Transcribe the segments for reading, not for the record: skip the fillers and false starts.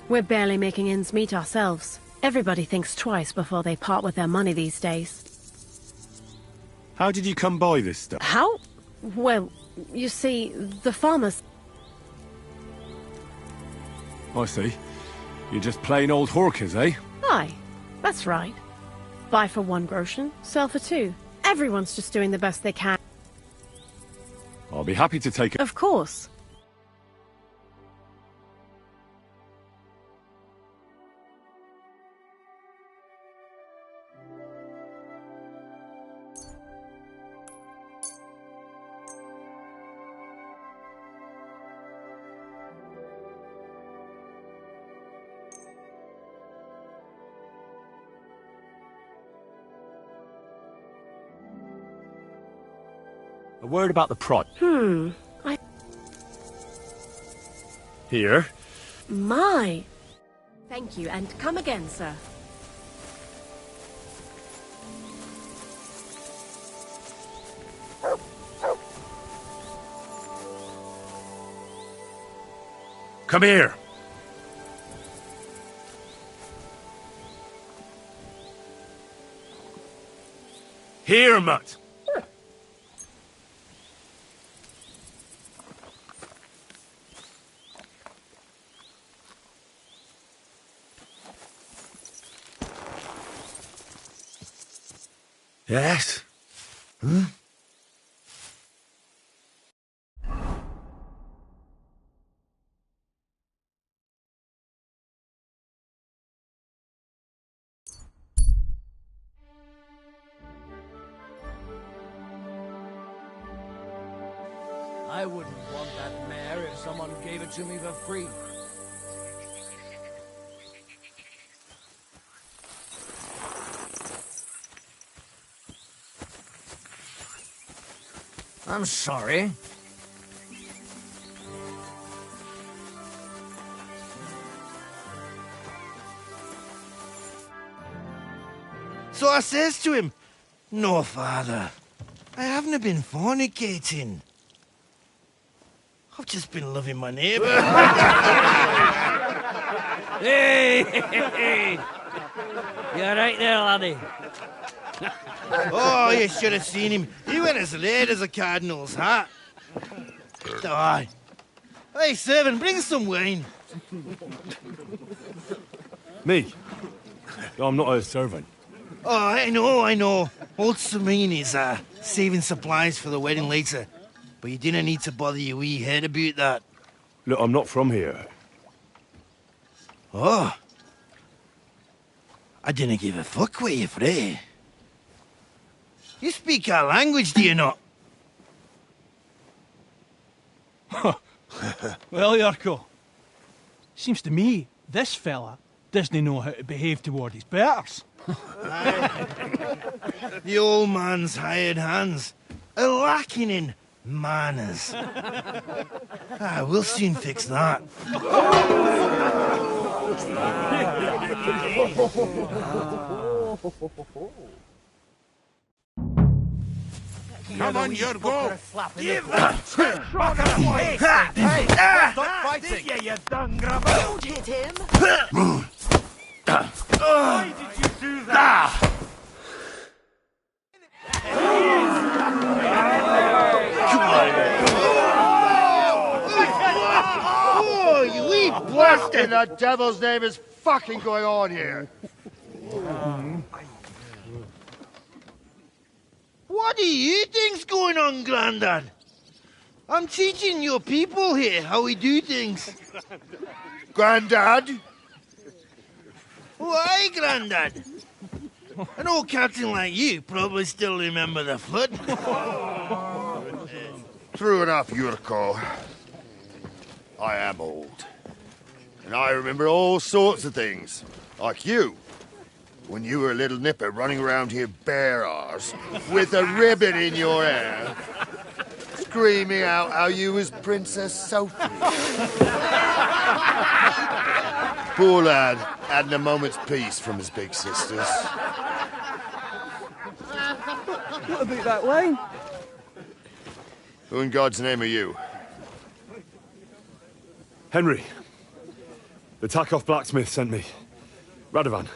We're barely making ends meet ourselves. Everybody thinks twice before they part with their money these days. How did you come by this stuff? How? Well, you see, the farmers... I see. You're just plain old hawkers, eh? Aye, that's right. Buy for 1 groschen, sell for 2. Everyone's just doing the best they can. I'll be happy to take it. Of course. A word about the price. Here. My! Thank you, and come again, sir. Come here. Here, mutt. Yes? Hmm? I wouldn't want that mare if someone gave it to me for free. I'm sorry. So I says to him, "No, father, I haven't been fornicating. I've just been loving my neighbour." Hey! You're right there, laddie. Oh, you should have seen him. He went as red as a cardinal's hat. Aye. Hey, servant, bring some wine. Me? I'm not a servant. Oh, I know. Old Serene is saving supplies for the wedding later. But you didn't need to bother your wee head about that. Look, I'm not from here. Oh. I didn't give a fuck what you fray. You speak our language, do you not? Well, Yurko, seems to me this fella doesn't know how to behave toward his betters. The old man's hired hands are lacking in manners. We'll soon fix that. Come on, Yurko! Give that! Hey! Stop fighting! Yeah, you done grabber! Don't hit him! Why did you do that? Oh, you wee What in the devil's name is fucking going on here? What do you think's going on, Grandad? I'm teaching your people here how we do things. Grandad? Why, Grandad? An old captain like you probably still remember the flood. True enough, Yurko. I am old. And I remember all sorts of things. Like you. When you were a little nipper running around here bare arse, with a ribbon in your hair, screaming out how you was Princess Sophie. Poor lad hadn't a moment's peace from his big sisters. What about that wine? Who in God's name are you? Henry. The Takeoff blacksmith sent me. Radovan.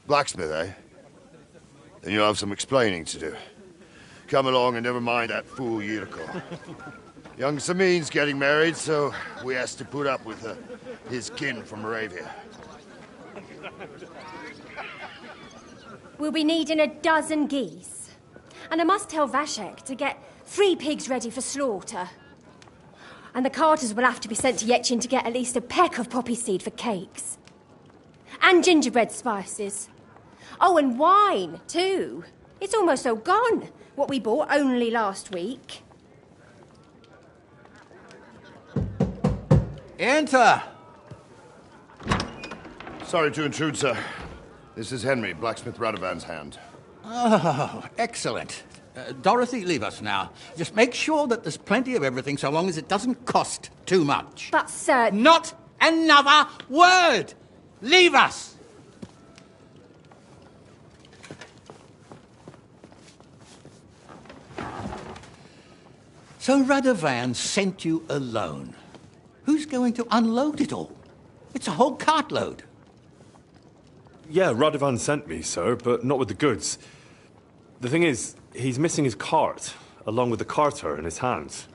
Blacksmith, eh? Then you'll have some explaining to do. Come along and never mind that fool Yurko. Young Samin's getting married, so we has to put up with his kin from Moravia. We'll be needing a dozen geese. And I must tell Vashek to get 3 pigs ready for slaughter. And the carters will have to be sent to Yetchin to get at least a peck of poppy seed for cakes. And gingerbread spices. Oh, and wine, too. It's almost all gone, what we bought only last week. Enter! Sorry to intrude, sir. This is Henry, blacksmith Radovan's hand. Oh, excellent. Dorothy, leave us now. Just make sure that there's plenty of everything so long as it doesn't cost too much. But, sir... Not another word! Leave us! So Radovan sent you alone. Who's going to unload it all? It's a whole cartload. Yeah, Radovan sent me, sir, but not with the goods. The thing is, he's missing his cart, along with the carter in his hands.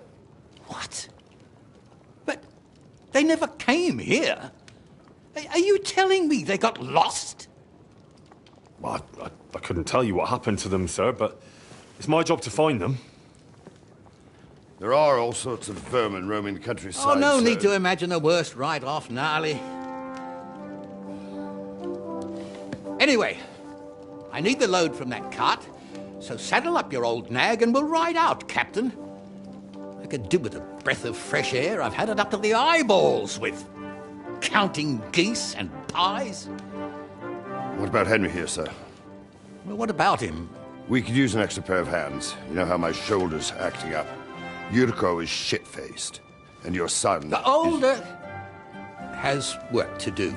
What? But they never came here. Are you telling me they got lost? Well, I couldn't tell you what happened to them, sir, but it's my job to find them. There are all sorts of vermin roaming the countryside. Oh, no sir. need to imagine the worst right off, gnarly. Anyway, I need the load from that cart, so saddle up your old nag and we'll ride out, Captain. I could do with a breath of fresh air. I've had it up to the eyeballs with counting geese and pies. What about Henry here, sir? Well, what about him? We could use an extra pair of hands. You know how my shoulder's acting up. Yurko is shit-faced, and your son... The older has work to do.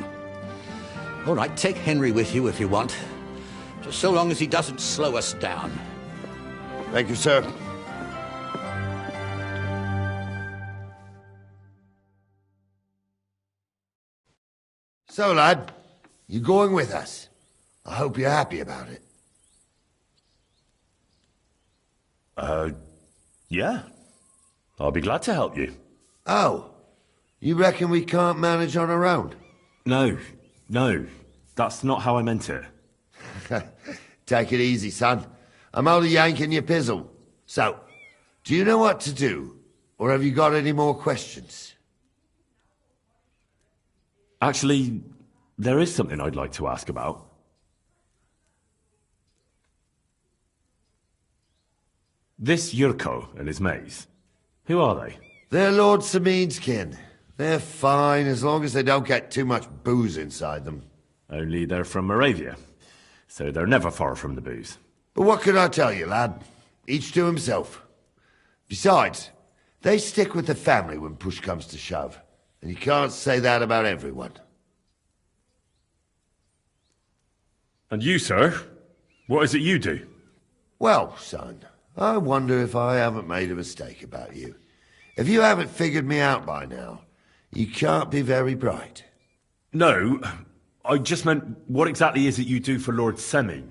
All right, take Henry with you if you want. Just so long as he doesn't slow us down. Thank you, sir. So, lad, you going with us? I hope you're happy about it. Yeah. I'll be glad to help you. Oh, you reckon we can't manage on our own? No, that's not how I meant it. Take it easy, son. I'm only yanking your pizzle. So, do you know what to do? Or have you got any more questions? Actually, there is something I'd like to ask about. This Yurko and his mates, who are they? They're Lord Samin's kin. They're fine as long as they don't get too much booze inside them. Only they're from Moravia, so they're never far from the booze. But what can I tell you, lad? Each to himself. Besides, they stick with the family when push comes to shove. And you can't say that about everyone. And you, sir? What is it you do? Well, son, I wonder if I haven't made a mistake about you. If you haven't figured me out by now, you can't be very bright. No, I just meant, what exactly is it you do for Lord Semin?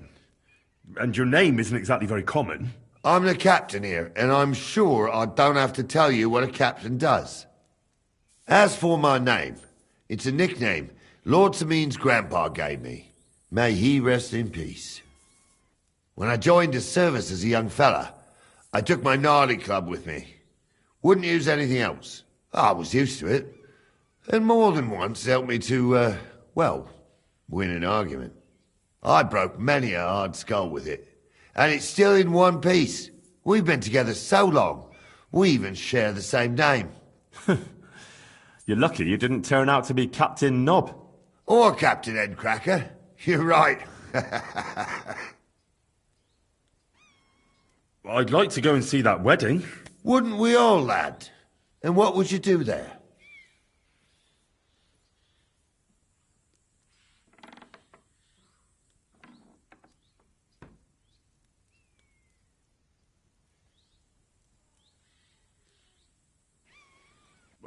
And your name isn't exactly very common. I'm the captain here, and I'm sure I don't have to tell you what a captain does. As for my name, it's a nickname Lord Samin's grandpa gave me. May he rest in peace. When I joined his service as a young fella, I took my gnarly club with me. Wouldn't use anything else. I was used to it. And more than once helped me to, win an argument. I broke many a hard skull with it. And it's still in one piece. We've been together so long, we even share the same name. You're lucky you didn't turn out to be Captain Knob. Or Captain Headcracker. You're right. I'd like to go and see that wedding. Wouldn't we all, lad? And what would you do there?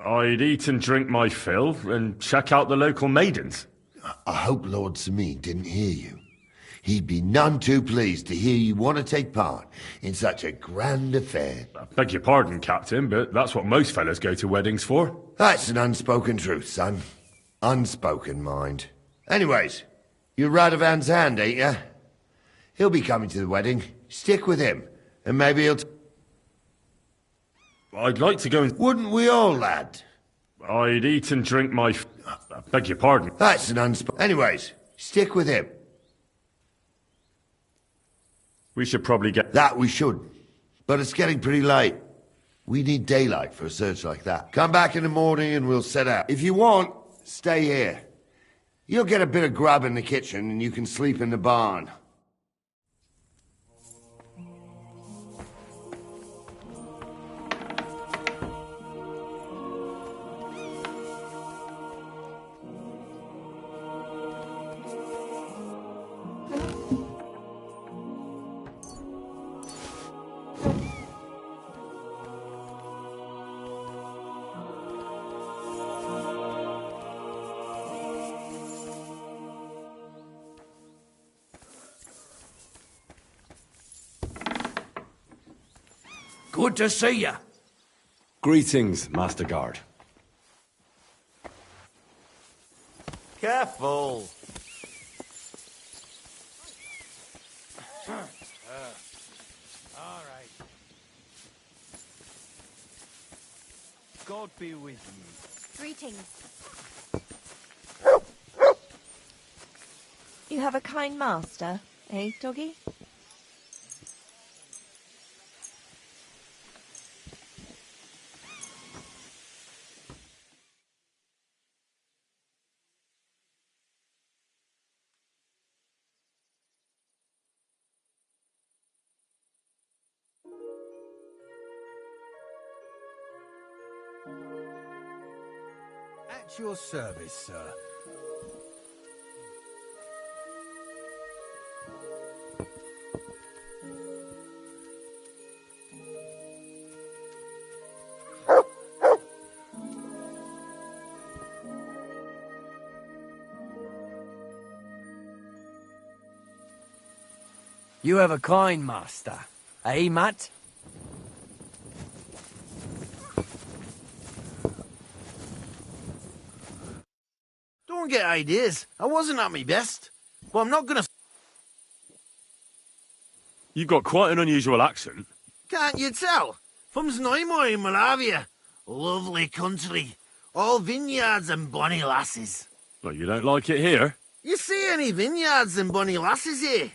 I'd eat and drink my fill and check out the local maidens. I hope Lord Sameen didn't hear you. He'd be none too pleased to hear you want to take part in such a grand affair. I beg your pardon, Captain, but that's what most fellas go to weddings for. That's an unspoken truth, son. Unspoken, mind. Anyways, you're Radovan's hand, ain't ya? He'll be coming to the wedding. Stick with him, and maybe he'll... I'd like to go and... Wouldn't we all, lad? I'd eat and drink my... I beg your pardon. That's an unspoken... Anyways, stick with him. We should probably get... That we should. But it's getting pretty late. We need daylight for a search like that. Come back in the morning and we'll set out. If you want, stay here. You'll get a bit of grub in the kitchen and you can sleep in the barn. Good to see you. Greetings, Master Guard. Careful. All right. God be with you. Greetings. You have a kind master, eh, doggy? At your service, sir. You have a kind master, eh, Matt? Don't get ideas. I wasn't at my best. But I'm not gonna... You've got quite an unusual accent. Can't you tell? From Znojmo in Moravia. Lovely country. All vineyards and bonny lasses. Well, you don't like it here? You see any vineyards and bonny lasses here?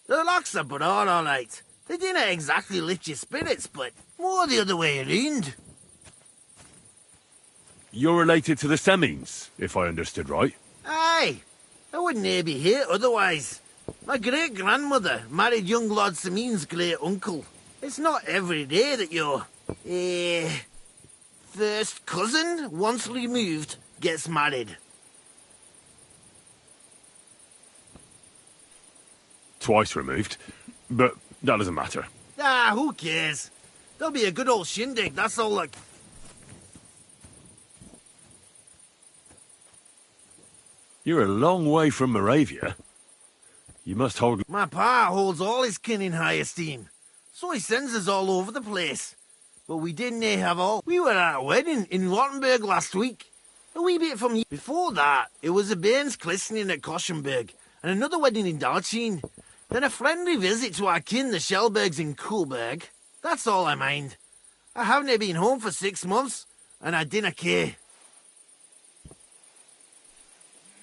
The locks are broad, all right. They didn't exactly lift your spirits, but more the other way around. You're related to the Semines, if I understood right. Aye. I wouldn't be here otherwise. My great-grandmother married young Lord Sameen's great-uncle. It's not every day that your... first cousin, once removed, gets married. Twice removed, but that doesn't matter. Ah, who cares? There'll be a good old shindig, that's all that... You're a long way from Moravia. You must hold... My pa holds all his kin in high esteem, so he sends us all over the place. But we didn't have all. We were at a wedding in Rottenburg last week. A wee bit from you. Before that, it was a bairn's christening at Koschenberg, and another wedding in Dalchin. Then a friendly visit to our kin, the Schellbergs in Kuhlberg. That's all I mind. I haven't been home for 6 months, and I dinna care.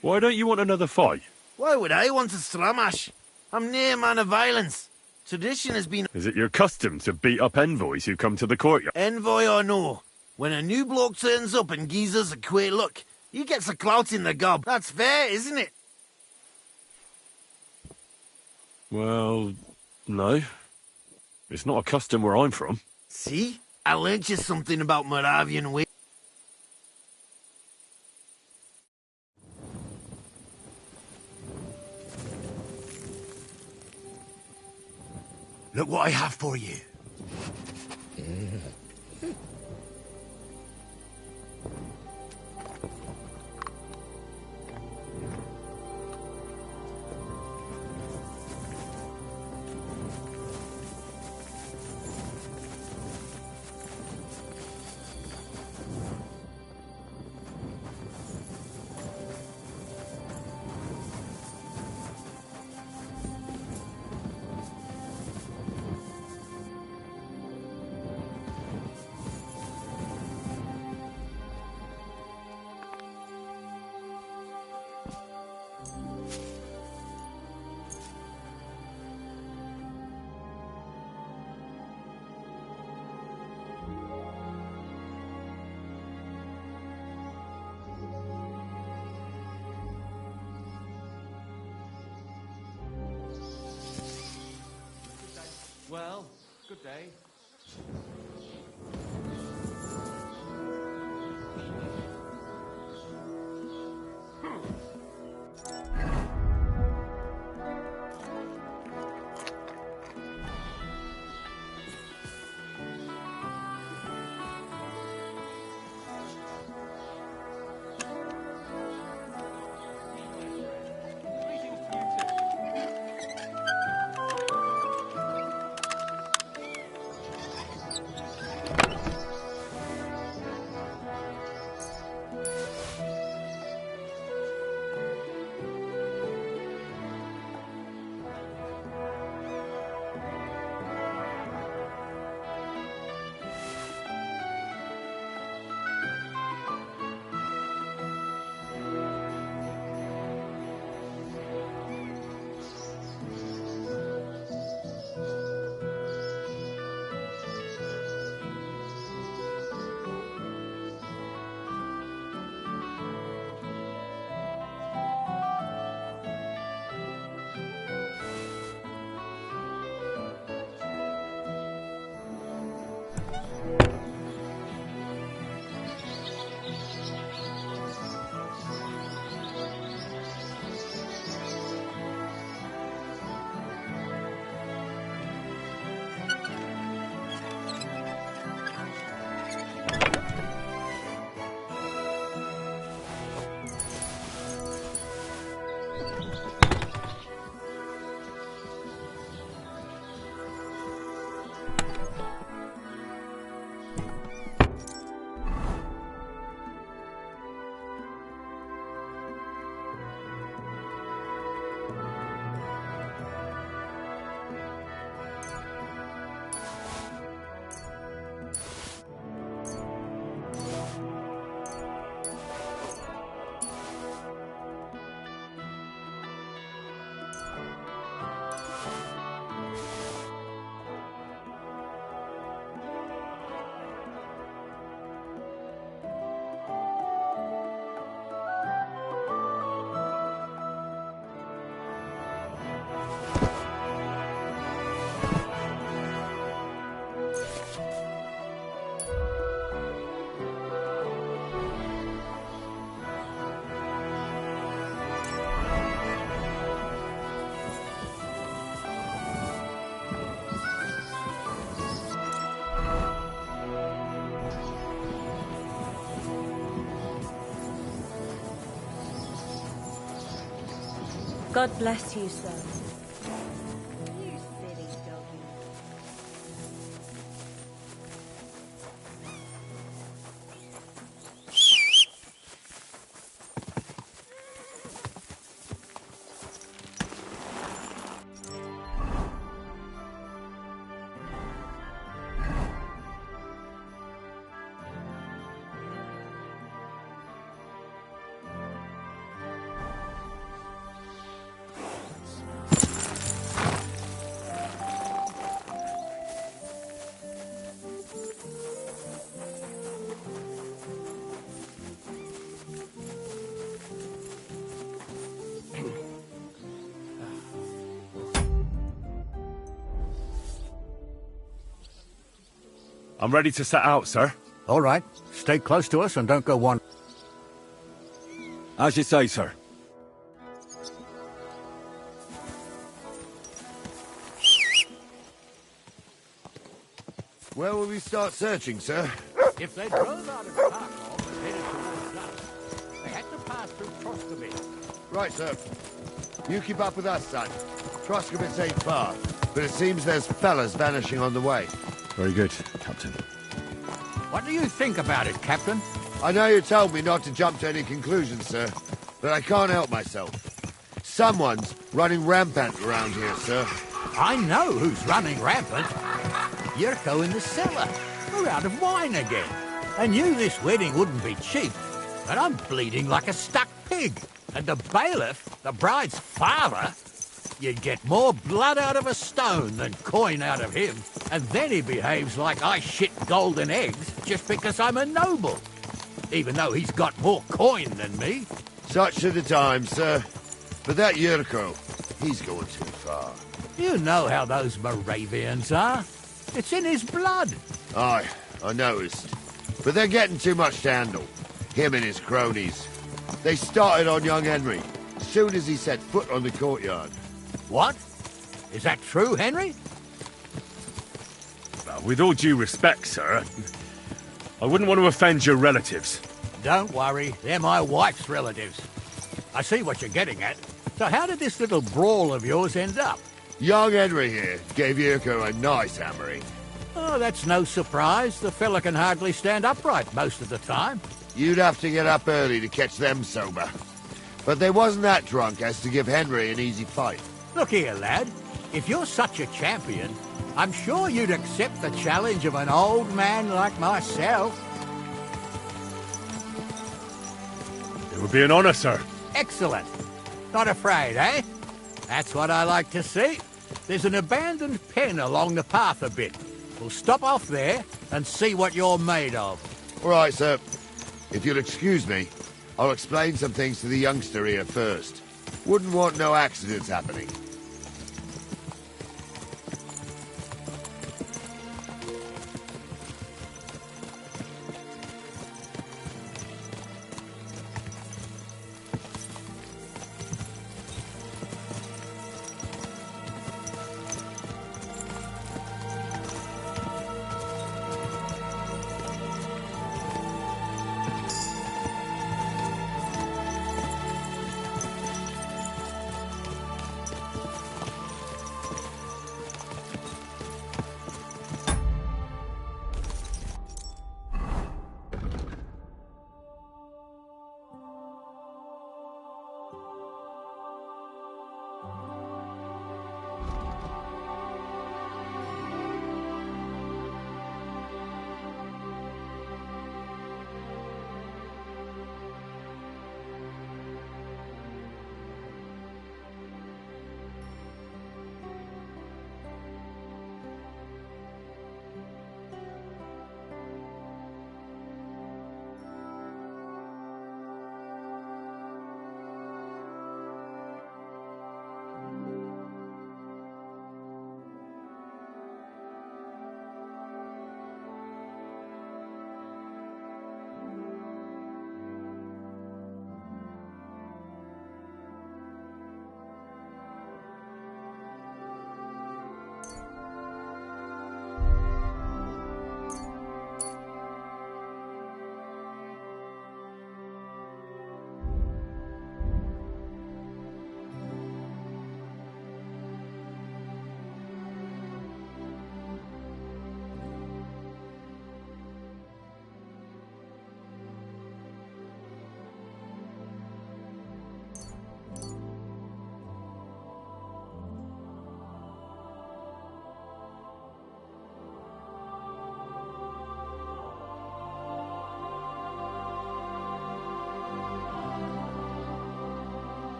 Why don't you want another fight? Why would I want to stramash? I'm nae man of violence. Tradition has been... Is it your custom to beat up envoys who come to the courtyard? Envoy or no, when a new bloke turns up and gives us a queer look, he gets a clout in the gob. That's fair, isn't it? Well, no. It's not a custom where I'm from. See? I learnt you something about Moravian ways. Look what I have for you. Good day. God bless you, sir. You silly doggy. I'm ready to set out, sir. All right. Stay close to us and don't go one. As you say, sir. Where will we start searching, sir? If they drove out of Kharkov and headed towards us, they had to pass through Troskovich. Right, sir. You keep up with us, son. Troskovitz ain't far, but it seems there's fellas vanishing on the way. Very good, Captain. What do you think about it, Captain? I know you told me not to jump to any conclusions, sir, but I can't help myself. Someone's running rampant around here, sir. I know who's running rampant. Yurko in the cellar. We're out of wine again. I knew this wedding wouldn't be cheap, but I'm bleeding like a stuck pig. And the bailiff, the bride's father, you'd get more blood out of a stone than coin out of him. And then he behaves like I shit golden eggs just because I'm a noble. Even though he's got more coin than me. Such are the times, sir. But that Yurko, he's going too far. You know how those Moravians are. It's in his blood. Aye, I noticed. But they're getting too much to handle. Him and his cronies. They started on young Henry, as soon as he set foot on the courtyard. What? Is that true, Henry? With all due respect, sir, I wouldn't want to offend your relatives. Don't worry, they're my wife's relatives. I see what you're getting at. So how did this little brawl of yours end up? Young Henry here gave Yurko a nice hammering. Oh, that's no surprise. The fella can hardly stand upright most of the time. You'd have to get up early to catch them sober. But they wasn't that drunk as to give Henry an easy fight. Look here, lad. If you're such a champion, I'm sure you'd accept the challenge of an old man like myself. It would be an honor, sir. Excellent. Not afraid, eh? That's what I like to see. There's an abandoned pen along the path a bit. We'll stop off there and see what you're made of. All right, sir. If you'll excuse me, I'll explain some things to the youngster here first. Wouldn't want no accidents happening.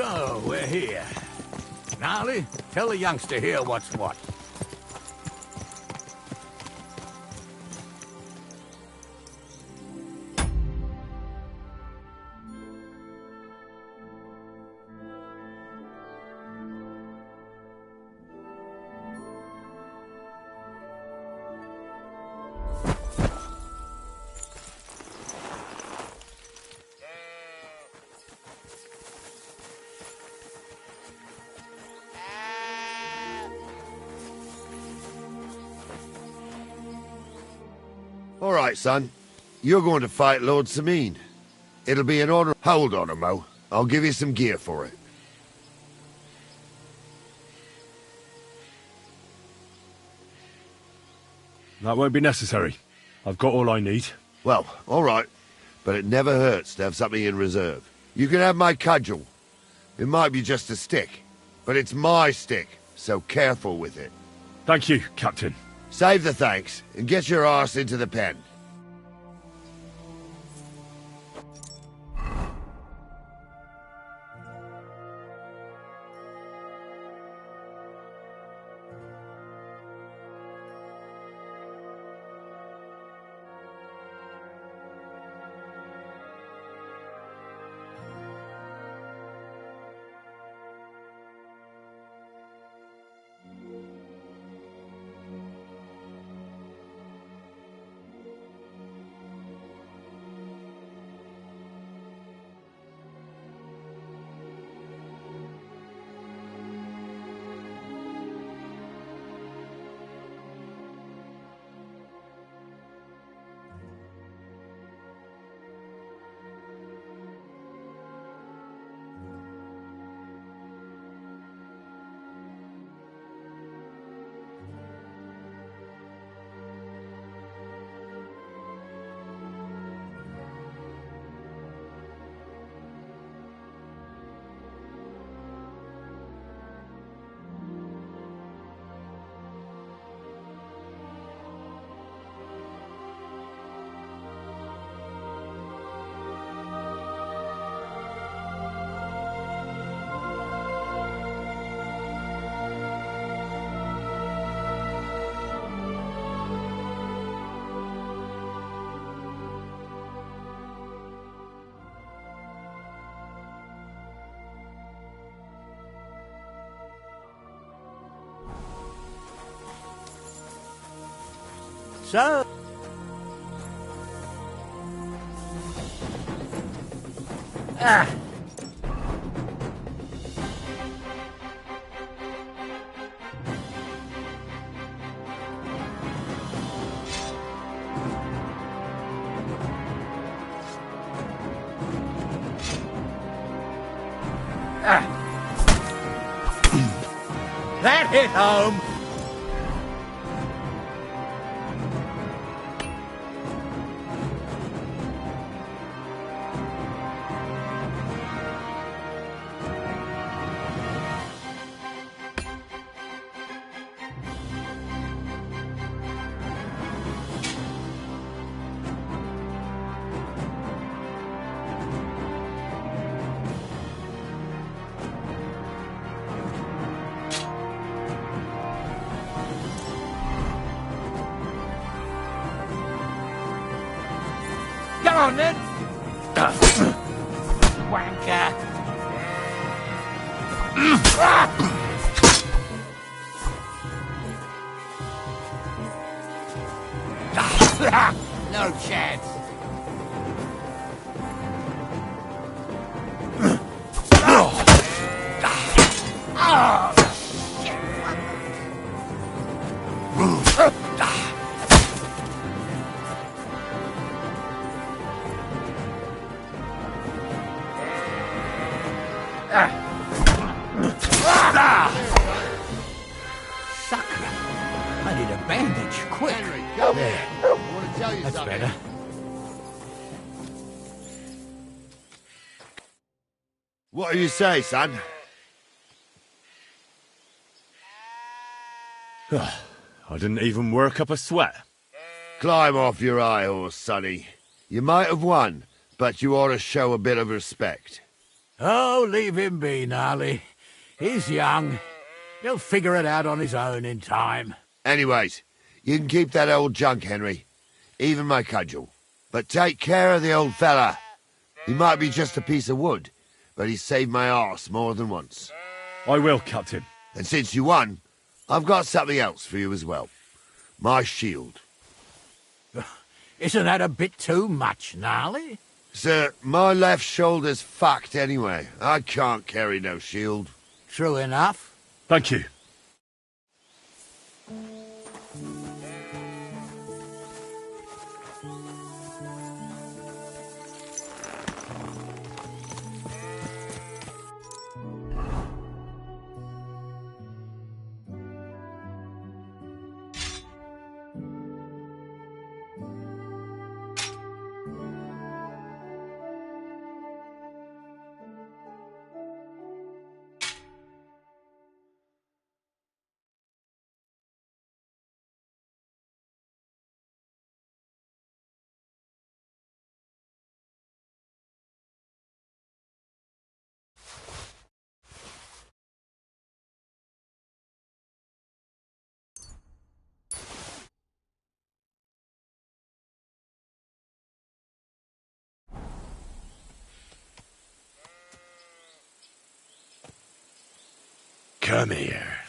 So, we're here. Gnarly, tell the youngster here what's what. All right, son. You're going to fight Lord Sameen. It'll be an honor. Hold on, Mo. I'll give you some gear for it. That won't be necessary. I've got all I need. Well, all right. But it never hurts to have something in reserve. You can have my cudgel. It might be just a stick, but it's my stick, so careful with it. Thank you, Captain. Save the thanks, and get your arse into the pen. So... Ah! That hit home! Come on, then! Wanker! No chance! Sucker! I need a bandage, quick! Henry, come There. here. I want to tell you That's something. better. What do you say, son? I didn't even work up a sweat. Climb off your high horse, sonny. You might have won, but you ought to show a bit of respect. Oh, leave him be, Gnarly. He's young. He'll figure it out on his own in time. Anyways, you can keep that old junk, Henry. Even my cudgel. But take care of the old fella. He might be just a piece of wood, but he's saved my arse more than once. I will, Captain. And since you won, I've got something else for you as well. My shield. Isn't that a bit too much, Gnarly? Sir, my left shoulder's fucked anyway. I can't carry no shield. True enough. Thank you. Come here.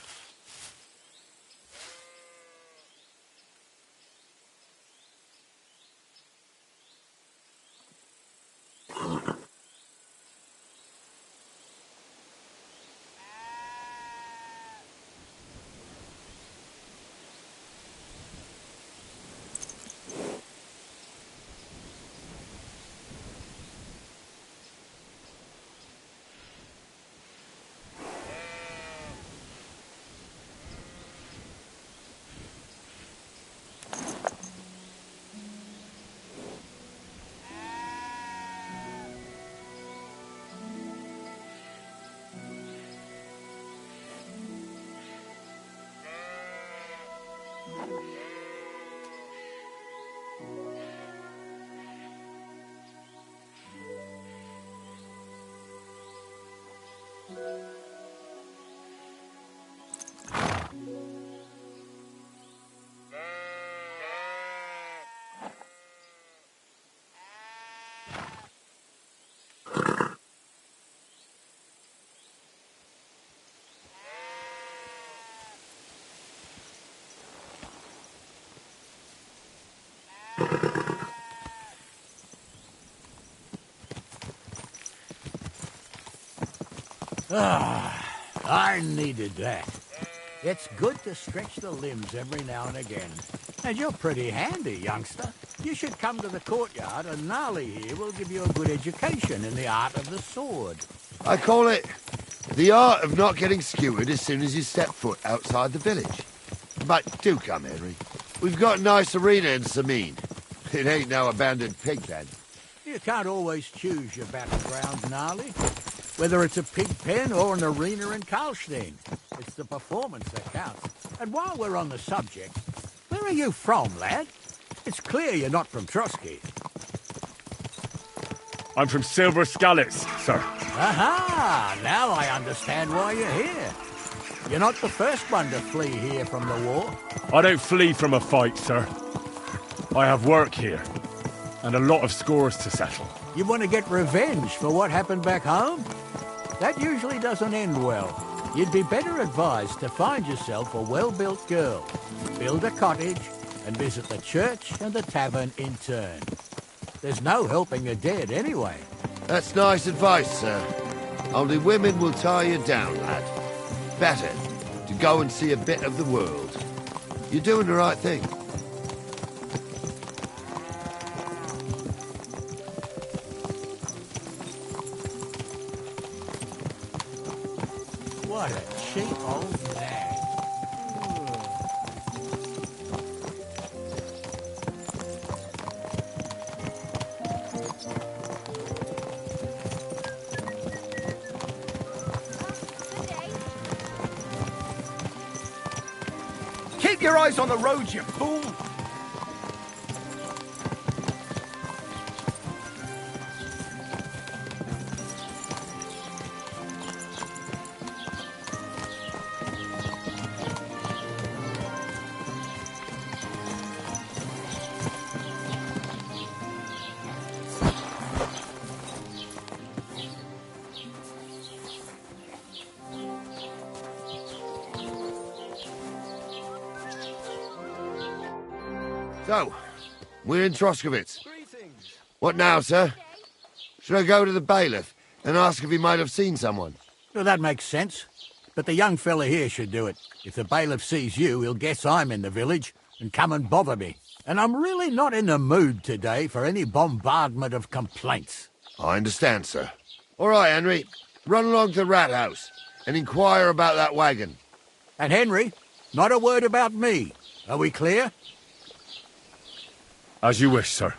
I needed that. It's good to stretch the limbs every now and again. And you're pretty handy, youngster. You should come to the courtyard, and Gnarly here will give you a good education in the art of the sword. I call it the art of not getting skewered as soon as you step foot outside the village. But do come, Henry. We've got a nice arena in Sameen. It ain't no abandoned pig pen. You can't always choose your battleground, Gnarly. Whether it's a pig pen or an arena in Karlstein, it's the performance that counts. And while we're on the subject, where are you from, lad? It's clear you're not from Trotsky. I'm from Silver Scallops, sir. Aha! Now I understand why you're here. You're not the first one to flee here from the war. I don't flee from a fight, sir. I have work here, and a lot of scores to settle. You want to get revenge for what happened back home? That usually doesn't end well. You'd be better advised to find yourself a well-built girl, build a cottage, and visit the church and the tavern in turn. There's no helping the dead anyway. That's nice advice, sir. Only women will tie you down, lad. Better to go and see a bit of the world. You're doing the right thing. What a cheap old nag. Keep your eyes on the road, you fool! So, we're in Troskowitz. What now, sir? Should I go to the bailiff and ask if he might have seen someone? Well, that makes sense. But the young fella here should do it. If the bailiff sees you, he'll guess I'm in the village and come and bother me. And I'm really not in the mood today for any bombardment of complaints. I understand, sir. All right, Henry. Run along to the rat house and inquire about that wagon. And Henry, not a word about me. Are we clear? As you wish, sir.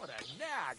What a nag!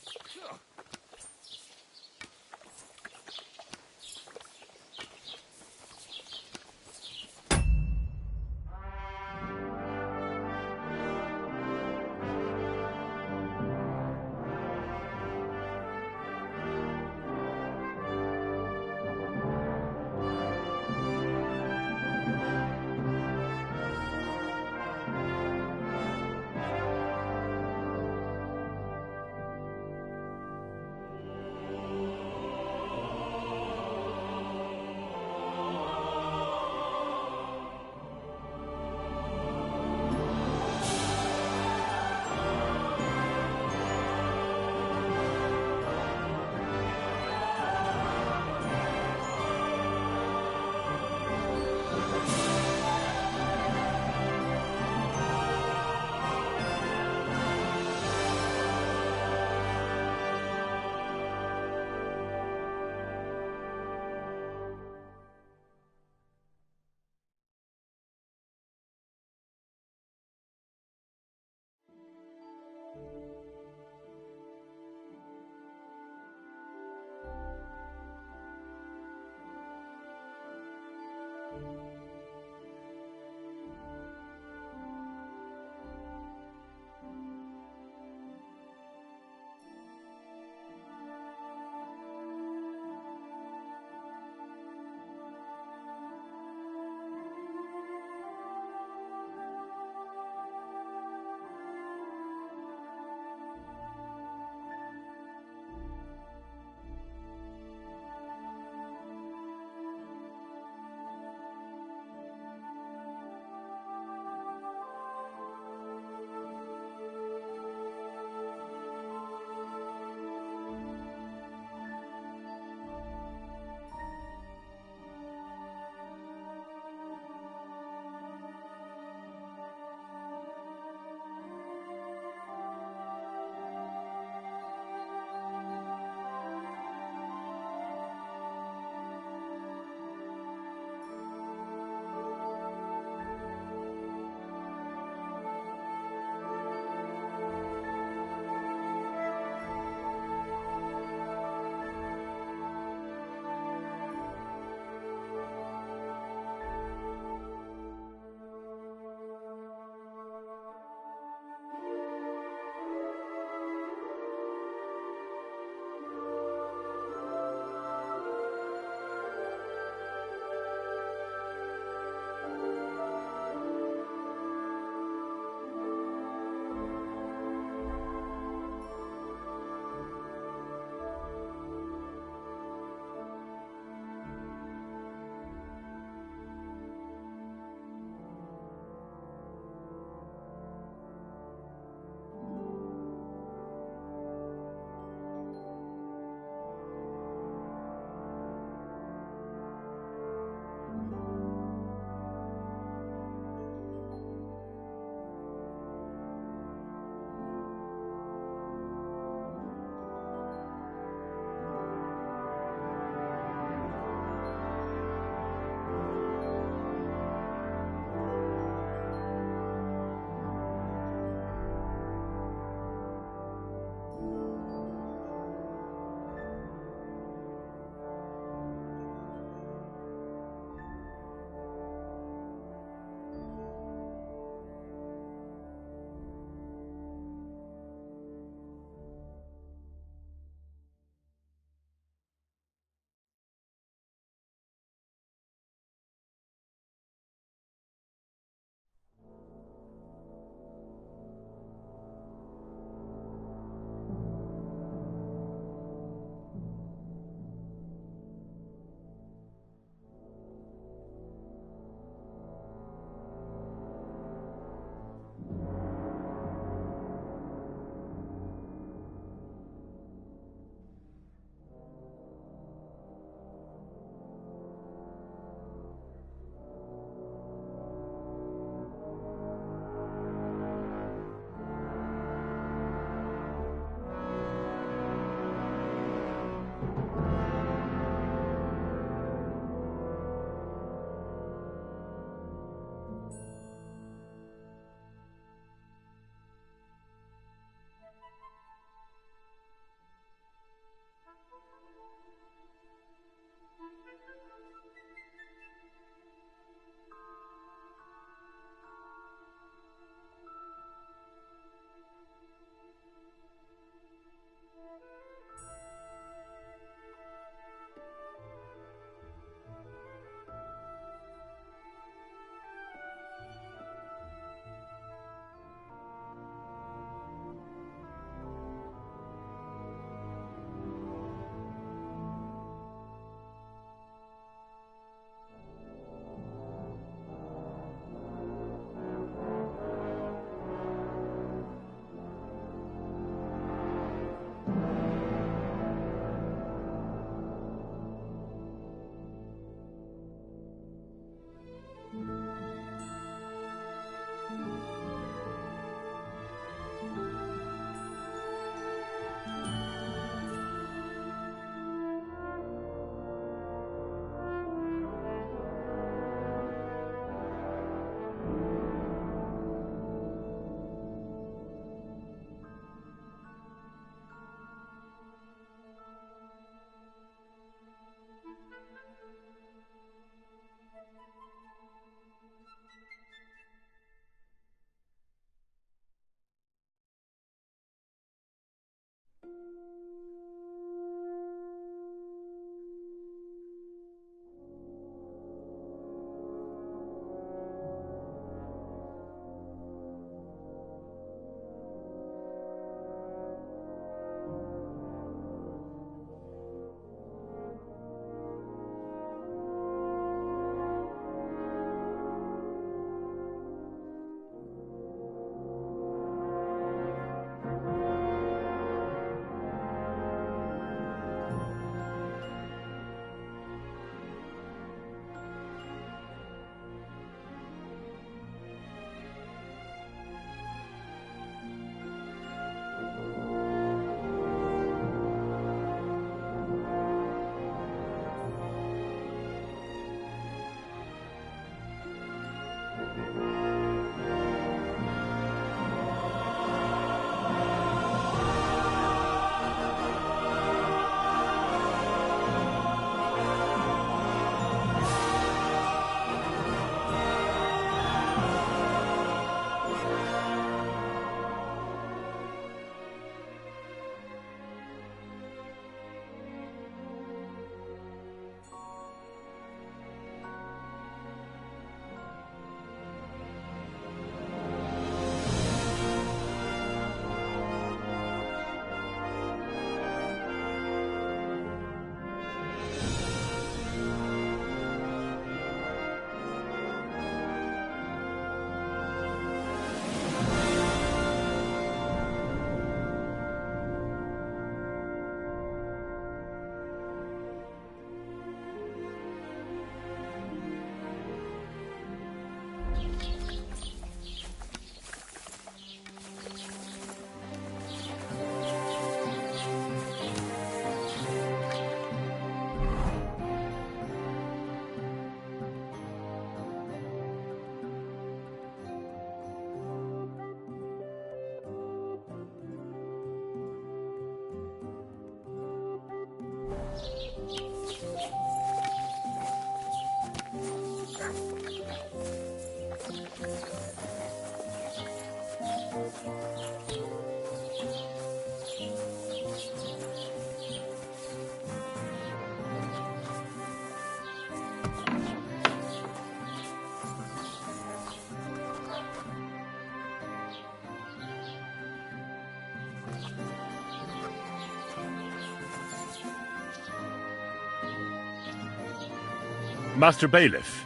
Master Bailiff,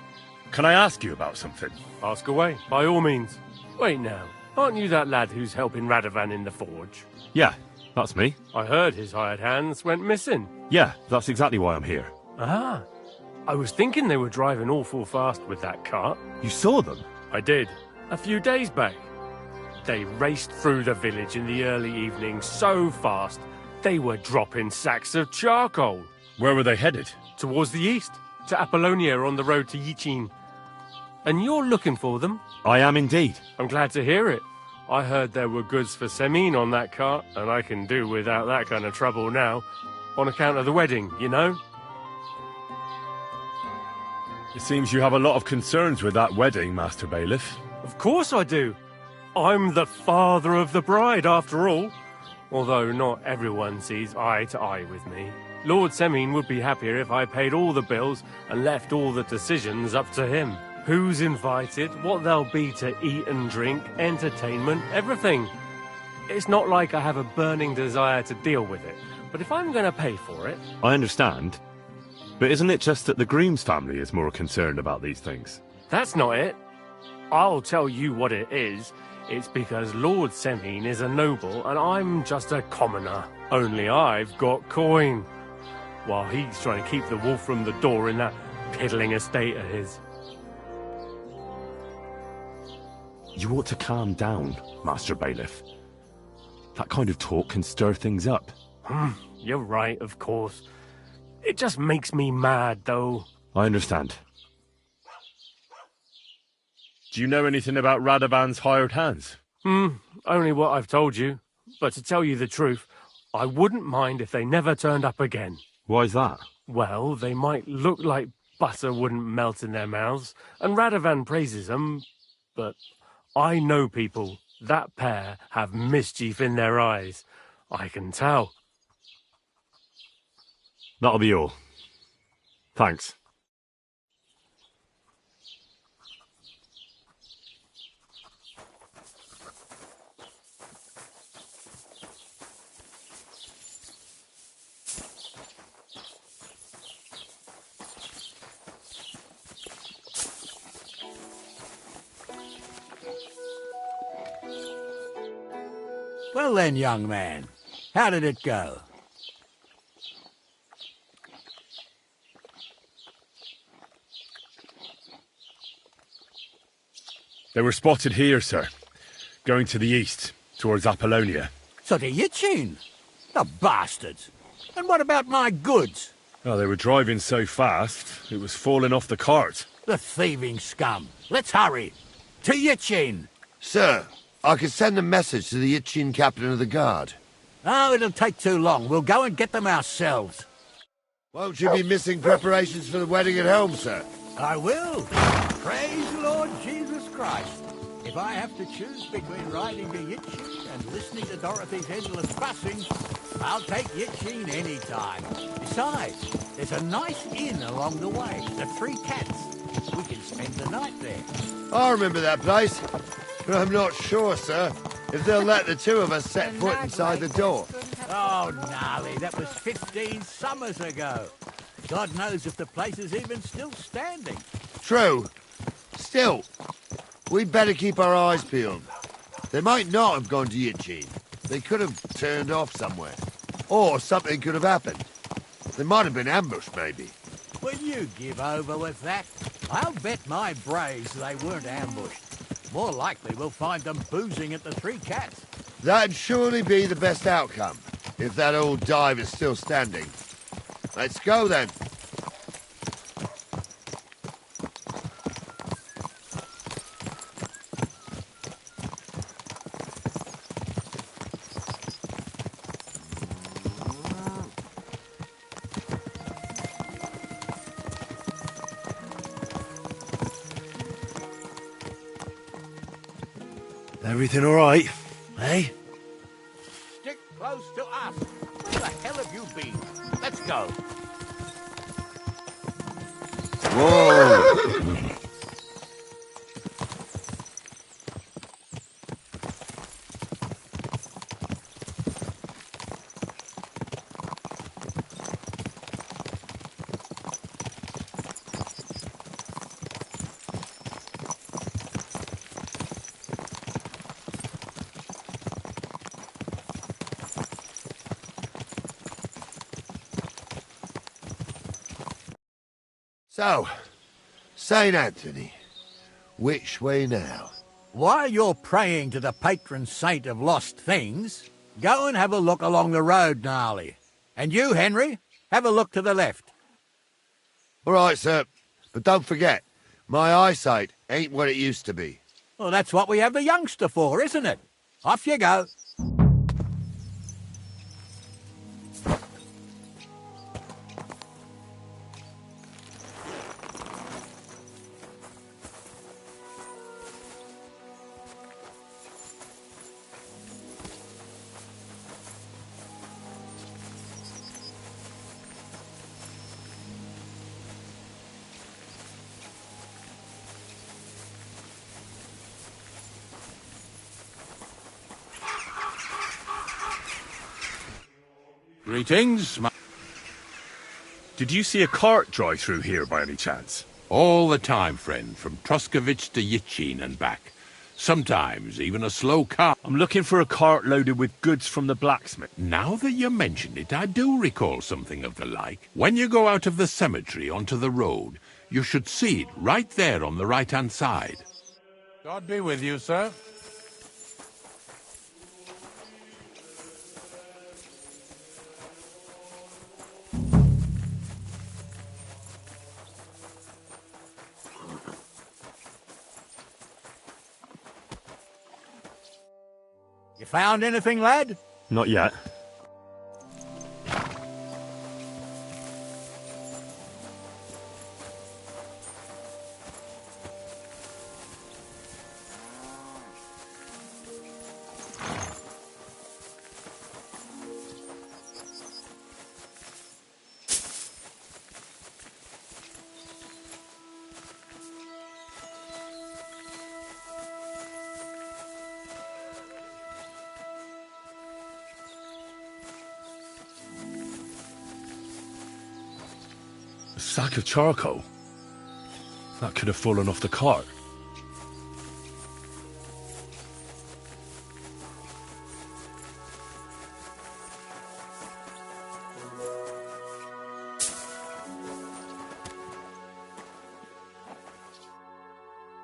can I ask you about something? Ask away, by all means. Wait now, aren't you that lad who's helping Radovan in the forge? Yeah, that's me. I heard his hired hands went missing. Yeah, that's exactly why I'm here. Ah, I was thinking they were driving awful fast with that cart. You saw them? I did, a few days back. They raced through the village in the early evening so fast, they were dropping sacks of charcoal. Where were they headed? Towards the east, to Apollonia on the road to Yichin. And you're looking for them? I am indeed. I'm glad to hear it. I heard there were goods for Semin on that cart, and I can do without that kind of trouble now, on account of the wedding, you know? It seems you have a lot of concerns with that wedding, Master Bailiff. Of course I do. I'm the father of the bride, after all. Although not everyone sees eye to eye with me. Lord Semin would be happier if I paid all the bills and left all the decisions up to him. Who's invited, what there'll be to eat and drink, entertainment, everything. It's not like I have a burning desire to deal with it, but if I'm going to pay for it... I understand. But isn't it just that the groom's family is more concerned about these things? That's not it. I'll tell you what it is. It's because Lord Semin is a noble and I'm just a commoner. Only I've got coin. While he's trying to keep the wolf from the door in that piddling estate of his. You ought to calm down, Master Bailiff. That kind of talk can stir things up. You're right, of course. It just makes me mad, though. I understand. Do you know anything about Radovan's hired hands? Only what I've told you. But to tell you the truth, I wouldn't mind if they never turned up again. Why's that? Well, they might look like butter wouldn't melt in their mouths, and Radovan praises them, but I know people. That pair have mischief in their eyes. I can tell. That'll be all. Thanks. Well then, young man, how did it go? They were spotted here, sir. Going to the east, towards Apollonia. So to Yichin? The bastards! And what about my goods? Oh, they were driving so fast, it was falling off the cart. The thieving scum! Let's hurry! To Yichin! Sir, I could send a message to the Yichin captain of the guard. Oh, it'll take too long. We'll go and get them ourselves. Won't you be missing preparations for the wedding at home, sir? I will. Praise the Lord Jesus Christ. If I have to choose between riding to Yichin and listening to Dorothy's endless fussing, I'll take Yichin any time. Besides, there's a nice inn along the way, the Three Cats. We can spend the night there. I remember that place, but I'm not sure, sir, if they'll let the two of us set foot inside the door. Oh, gnarly, that was 15 summers ago. God knows if the place is even still standing. True. Still, we'd better keep our eyes peeled. They might not have gone to Yichin. They could have turned off somewhere. Or something could have happened. They might have been ambushed, maybe. Will you give over with that? I'll bet my braves they weren't ambushed. More likely we'll find them boozing at the Three Cats. That'd surely be the best outcome, if that old dive is still standing. Let's go, then. Everything all right, eh? Stick close to us. Where the hell have you been? Let's go. Whoa! So, St. Anthony, which way now? While you're praying to the patron saint of lost things, go and have a look along the road, Gnarly. And you, Henry, have a look to the left. All right, sir. But don't forget, my eyesight ain't what it used to be. Well, that's what we have the youngster for, isn't it? Off you go. Greetings, Did you see a cart drive through here by any chance? All the time, friend, from Troskovich to Yitchin and back. Sometimes even a slow car. I'm looking for a cart loaded with goods from the blacksmith. Now that you mention it, I do recall something of the like. When you go out of the cemetery onto the road, you should see it right there on the right-hand side. God be with you, sir. You found anything, lad? Not yet. A sack of charcoal? That could have fallen off the cart.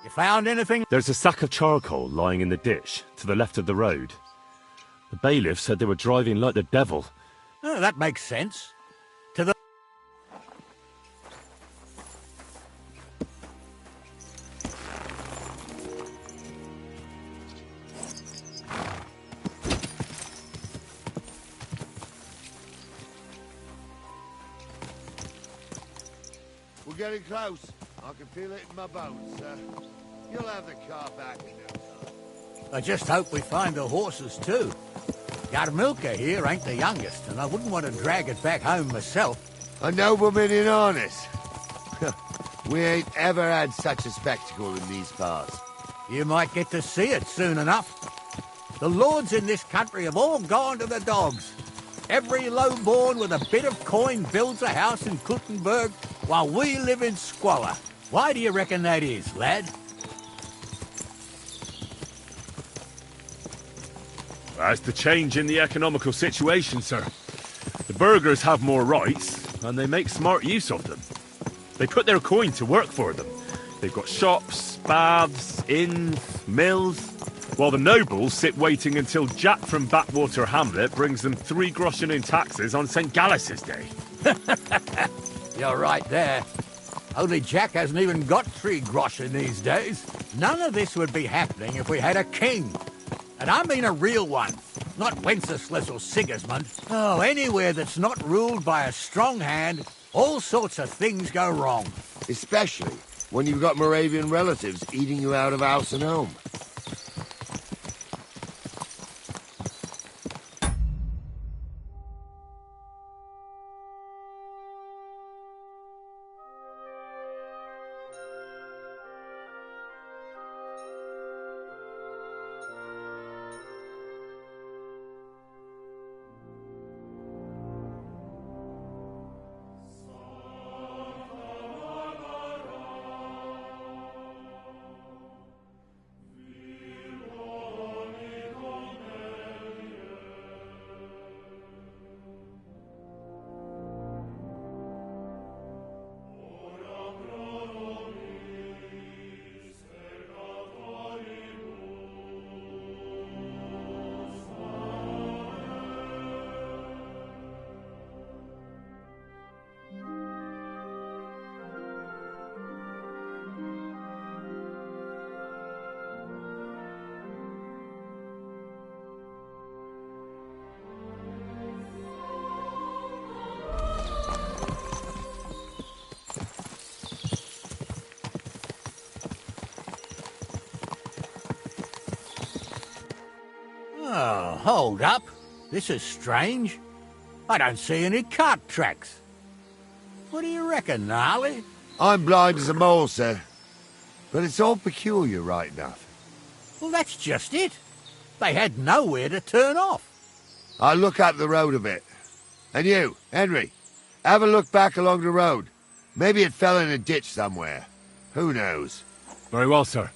You found anything? There's a sack of charcoal lying in the ditch to the left of the road. The bailiff said they were driving like the devil. Oh, that makes sense. To the... We're getting close. I can feel it in my bones, sir. You'll have the car back in no time. I just hope we find the horses, too. Yarmilka here ain't the youngest, and I wouldn't want to drag it back home myself. A nobleman in harness. We ain't ever had such a spectacle in these parts. You might get to see it soon enough. The lords in this country have all gone to the dogs. Every lowborn with a bit of coin builds a house in Kuttenberg, while we live in squalor. Why do you reckon that is, lad? That's the change in the economical situation, sir. The burghers have more rights, and they make smart use of them. They put their coin to work for them. They've got shops, baths, inns, mills, while the nobles sit waiting until Jack from Backwater Hamlet brings them 3 groschen in taxes on St. Gallus's Day. You're right there. Only Jack hasn't even got 3 groschen these days. None of this would be happening if we had a king. And I mean a real one, not Wenceslas or Sigismund. Oh, anywhere that's not ruled by a strong hand, all sorts of things go wrong. Especially when you've got Moravian relatives eating you out of house and home. hold up. This is strange. I don't see any cart tracks. What do you reckon, Gnarly? I'm blind as a mole, sir. But it's all peculiar, right enough. Well, that's just it. They had nowhere to turn off. I'll look up the road a bit. And you, Henry, have a look back along the road. Maybe it fell in a ditch somewhere. Who knows? Very well, sir.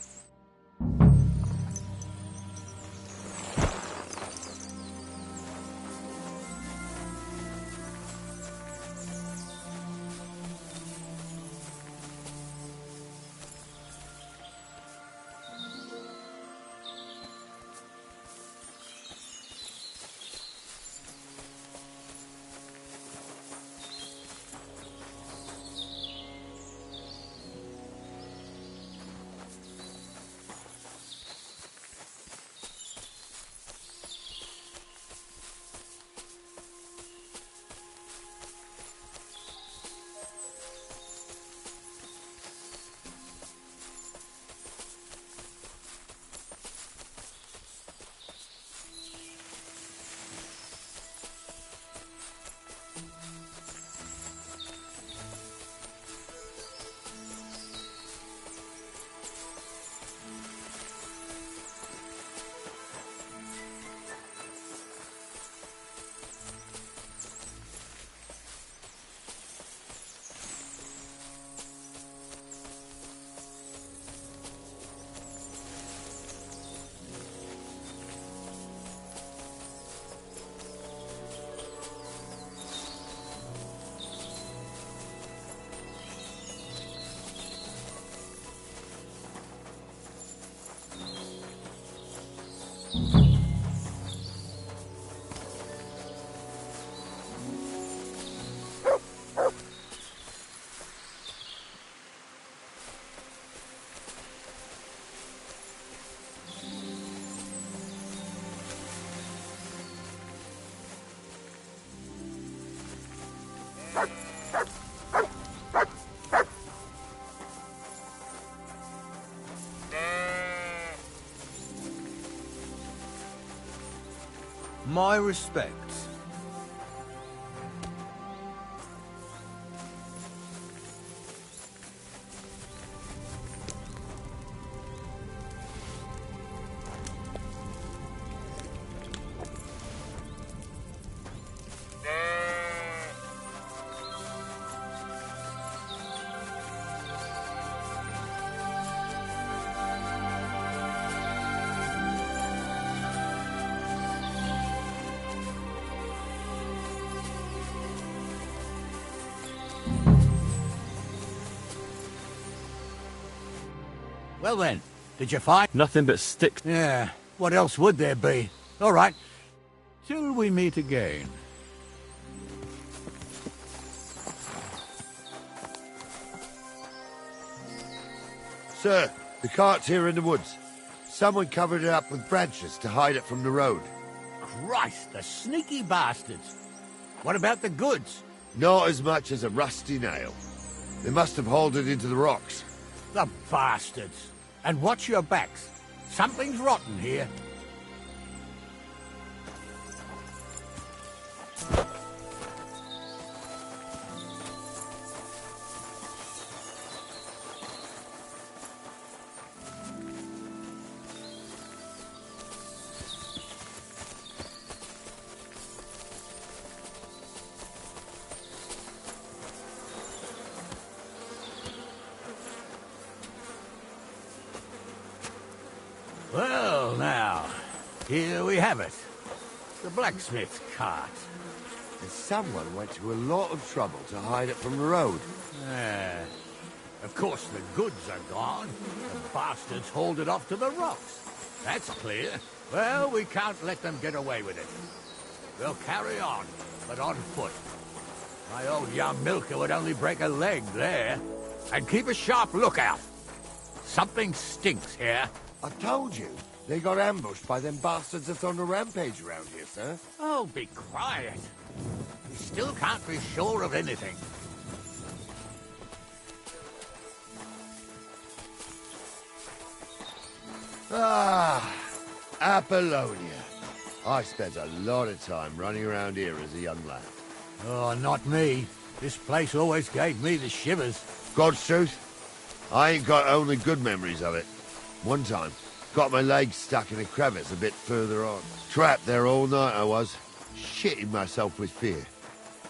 My respects. Well then, did you find... Nothing but sticks. Yeah, what else would there be? All right, till we meet again. Sir, the cart's here in the woods. Someone covered it up with branches to hide it from the road. Christ, the sneaky bastards. What about the goods? Not as much as a rusty nail. They must have hauled it into the rocks. The bastards. And watch your backs. Something's rotten here. Well, now, here we have it. The blacksmith's cart. And someone went to a lot of trouble to hide it from the road. Of course, the goods are gone. The bastards hauled it off to the rocks. That's clear. Well, we can't let them get away with it. We'll carry on, but on foot. My old young milker would only break a leg there. And keep a sharp lookout. Something stinks here. I told you. They got ambushed by them bastards that's on the rampage around here, sir. Oh, be quiet. We still can't be sure of anything. Ah, Apollonia. I spent a lot of time running around here as a young lad. Oh, not me. This place always gave me the shivers. God's truth, I ain't got only good memories of it. One time, got my legs stuck in a crevice a bit further on. Trapped there all night I was, shitting myself with fear.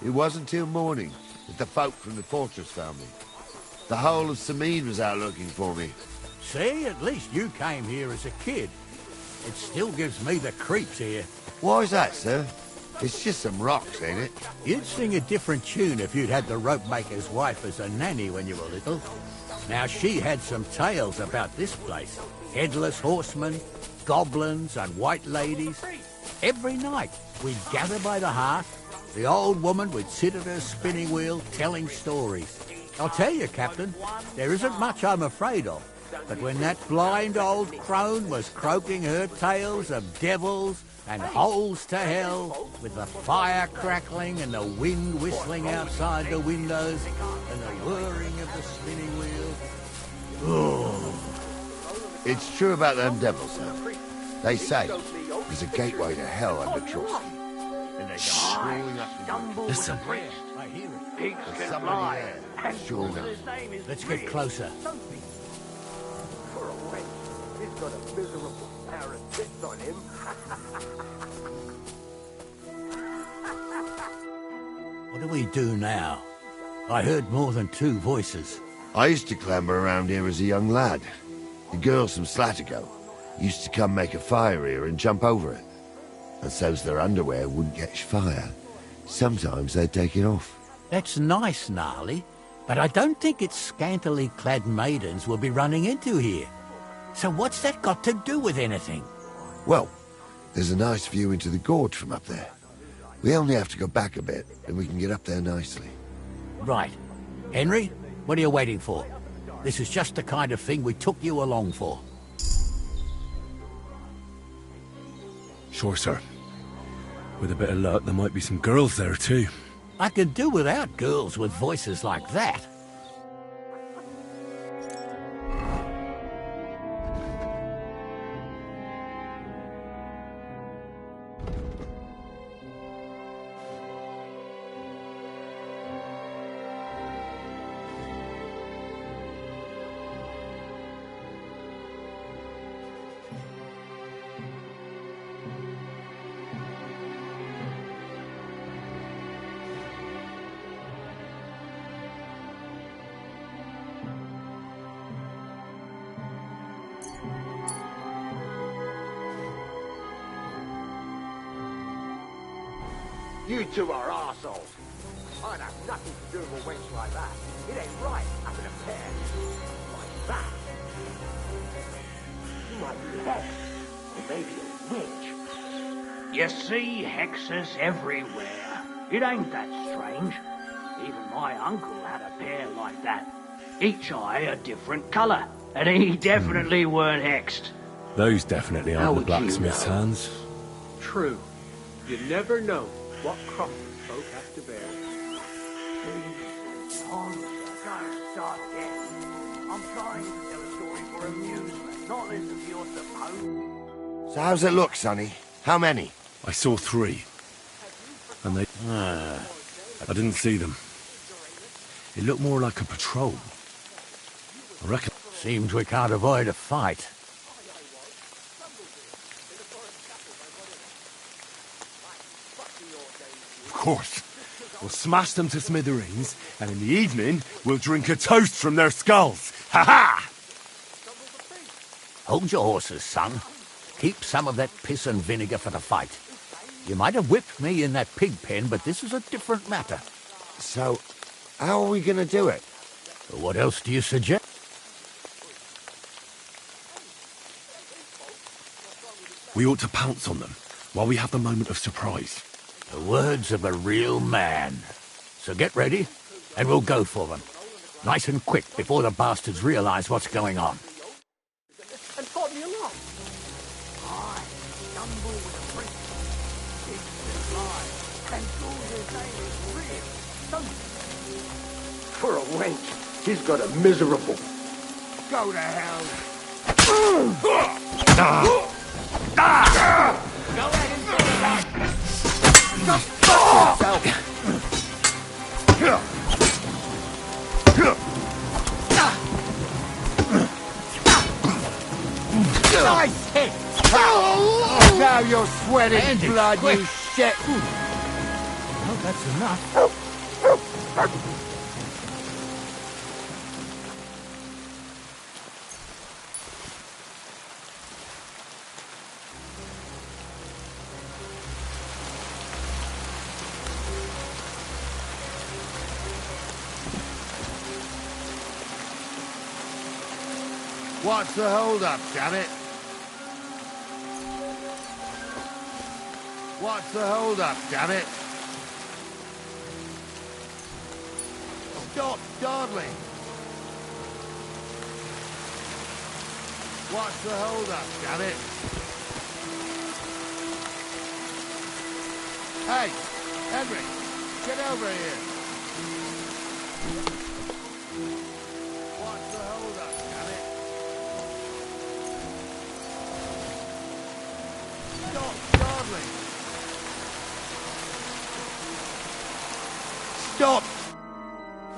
It wasn't till morning that the folk from the fortress found me. The whole of Sameen was out looking for me. See, at least you came here as a kid. It still gives me the creeps here. Why's that, sir? It's just some rocks, ain't it? You'd sing a different tune if you'd had the rope maker's wife as a nanny when you were little. Now, she had some tales about this place. Headless horsemen, goblins and white ladies. Every night, we'd gather by the hearth. The old woman would sit at her spinning wheel telling stories. I'll tell you, Captain, there isn't much I'm afraid of. But when that blind old crone was croaking her tales of devils and holes to hell, with the fire crackling and the wind whistling outside the windows and the whirring of the spinning wheel... Oh. It's true about them devils, sir. They say there's a gateway to hell under Trotsky. And they come crawling up the road. Listen. I hear it. There's somebody there, sure enough. Let's get closer. He's got a miserable pair of tits on him. What do we do now? I heard more than two voices. I used to clamber around here as a young lad. The girls from Slatigo used to come make a fire here and jump over it. And so's their underwear wouldn't catch fire, sometimes they'd take it off. That's nice, Gnarly, but I don't think it's scantily clad maidens we'll be running into here. So what's that got to do with anything? Well, there's a nice view into the gorge from up there. We only have to go back a bit, and we can get up there nicely. Right. Henry, what are you waiting for? This is just the kind of thing we took you along for. Sure, sir. With a bit of luck, there might be some girls there, too. I could do without girls with voices like that. You two are arseholes. I'd have nothing to do with a wench like that. It ain't right having a pair like that. You might be a hex, or maybe a witch. You see hexes everywhere. It ain't that strange. Even my uncle had a pair like that. Each eye a different colour, and he definitely weren't hexed. Those definitely How aren't the would you blacksmith's know? hands. True. You never know what crosses folk have to bear. Tom, don't start yet. I'm trying to tell a story for amusement, not listen to your suppose. So how's it look, Sonny? How many? I saw 3. And they... I didn't see them. It looked more like a patrol. I reckon... Seems we can't avoid a fight. Of course. We'll smash them to smithereens, and in the evening, we'll drink a toast from their skulls. Ha-ha! Hold your horses, son. Keep some of that piss and vinegar for the fight. You might have whipped me in that pig pen, but this is a different matter. So, how are we going to do it? What else do you suggest? We ought to pounce on them, while we have the moment of surprise. The words of a real man. So get ready, and we'll go for them. Nice and quick, before the bastards realise what's going on. And follow me along. I stumble with a priest. It's alive, and Gordon's name is real. For a wench, he's got a miserable. Go to hell. Go ahead and Nice hit! Oh, now you're sweating Andy, blood, quick. you shit! Well, that's enough. What's the hold-up, damn it? What's the hold-up, damn it? Stop dawdling! What's the hold-up, damn it? Hey, Henry, get over here. What's the hold-up, damn it? Stop dawdling! Stop!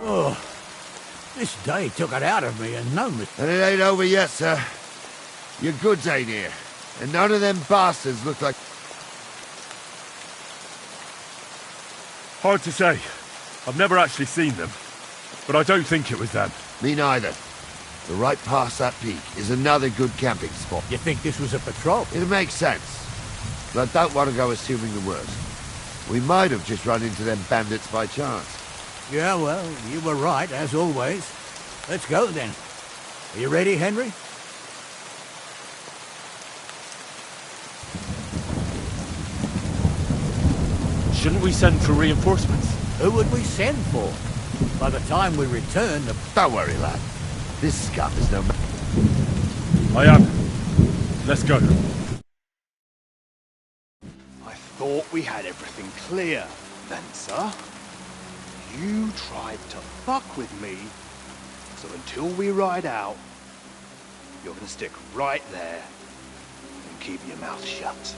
Oh, this day took it out of me and no mistake. And it ain't over yet, sir. Your goods ain't here. And none of them bastards look like... Hard to say. I've never actually seen them. But I don't think it was them. Me neither. The right past that peak is another good camping spot. You think this was a patrol? It makes sense. But I don't want to go assuming the worst. We might have just run into them bandits by chance. Yeah, well, you were right, as always. Let's go, then. Are you ready, Henry? Shouldn't we send for reinforcements? Who would we send for? By the time we return, the... Don't worry, lad. This scum is no... I am. Let's go. I thought we had everything clear, then, sir. You tried to fuck with me, so until we ride out, you're gonna stick right there and keep your mouth shut.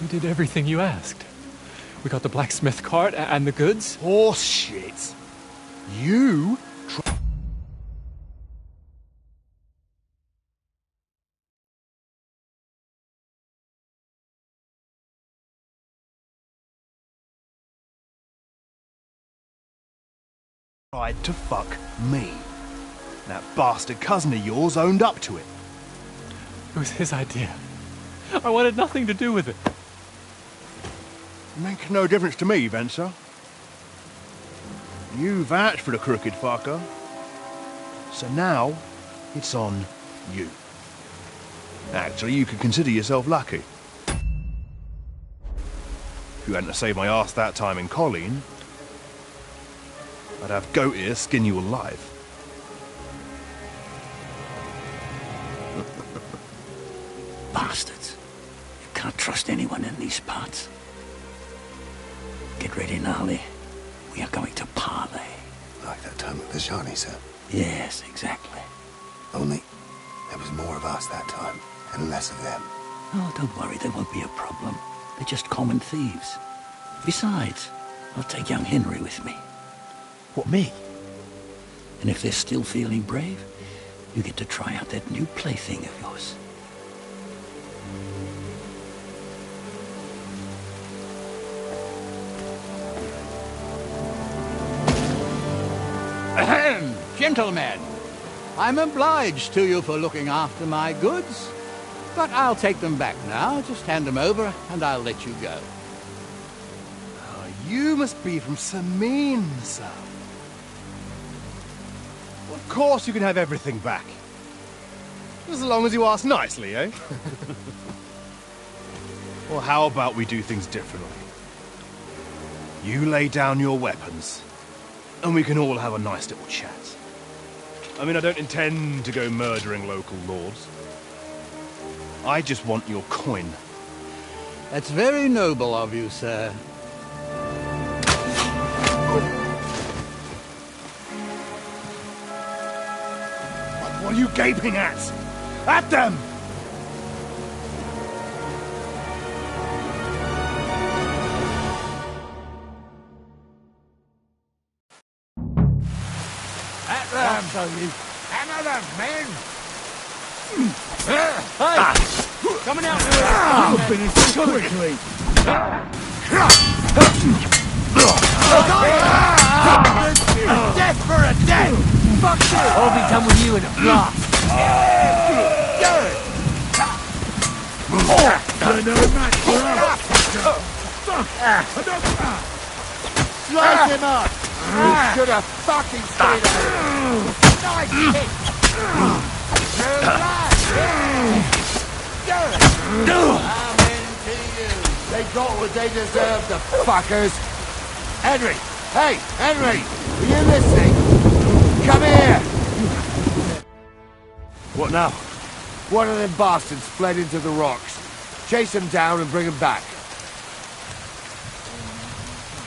We did everything you asked. We got the blacksmith cart and the goods. Horse shit. You tried to fuck me. That bastard cousin of yours owned up to it. It was his idea. I wanted nothing to do with it. Make no difference to me, Venser. You vouched for the crooked fucker. So now, it's on you. Actually, you could consider yourself lucky. If you hadn't saved my ass that time in Colleen, I'd have goat ear skin you alive. Bastards. You can't trust anyone in these parts. Get ready, Gnarly. We are going to parley. Like that time with the Shawnee, sir? Yes, exactly. Only there was more of us that time, and less of them. Oh, don't worry, there won't be a problem. They're just common thieves. Besides, I'll take young Henry with me. What, me? And if they're still feeling brave, you get to try out that new plaything of yours. Ahem, gentlemen, I'm obliged to you for looking after my goods, but I'll take them back now. Just hand them over, and I'll let you go. Oh, you must be from Samin, sir. Well, of course you can have everything back. As long as you ask nicely, eh? Well, how about we do things differently? You lay down your weapons, and we can all have a nice little chat. I mean, I don't intend to go murdering local lords. I just want your coin. That's very noble of you, sir. What are you gaping at? At them! Damn so you. Hammer them, men! Hey! Coming out! I'll finish this quickly. Death for a death! Fuck you! I'll be done with you in a blast. Slice him up! You should have fucking stayed out. Nice kick! Amen to you. They got what they deserved, the fuckers. Henry! Hey, Henry! Are you listening? Come here! What now? One of them bastards fled into the rocks. Chase him down and bring him back.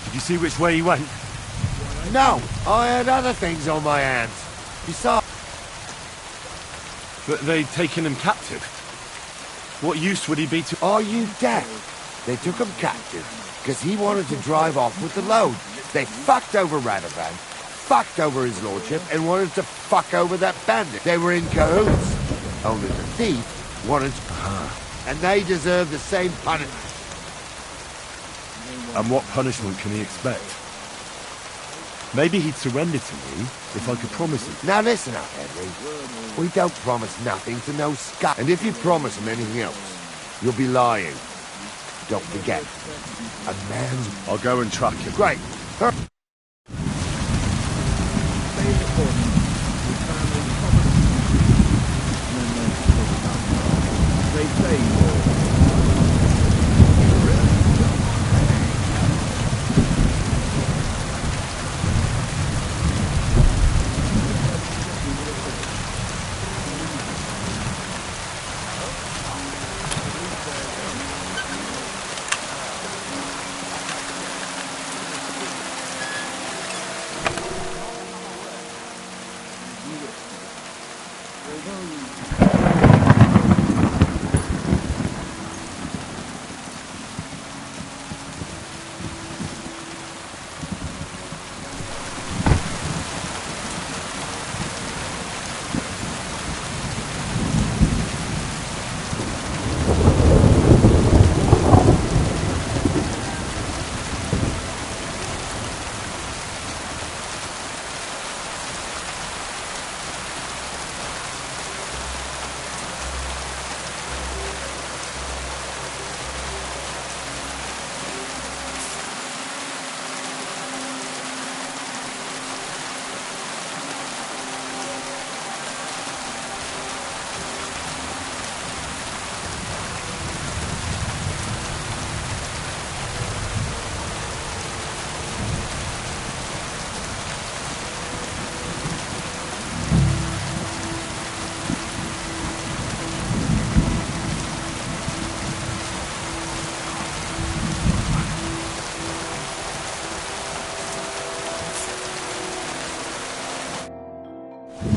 Did you see which way he went? No, I had other things on my hands. Besides... But they'd taken him captive. What use would he be to... Are you deaf? They took him captive because he wanted to drive off with the load. They fucked over Radovan, fucked over his lordship, and wanted to fuck over that bandit. They were in cahoots. Only the thief wanted to... And they deserve the same punishment. And what punishment can he expect? Maybe he'd surrender to me if I could promise him. Now listen up, Henry. We don't promise nothing to no scut. And if you promise him anything else, you'll be lying. Don't forget, a man's... I'll go and track him. Great.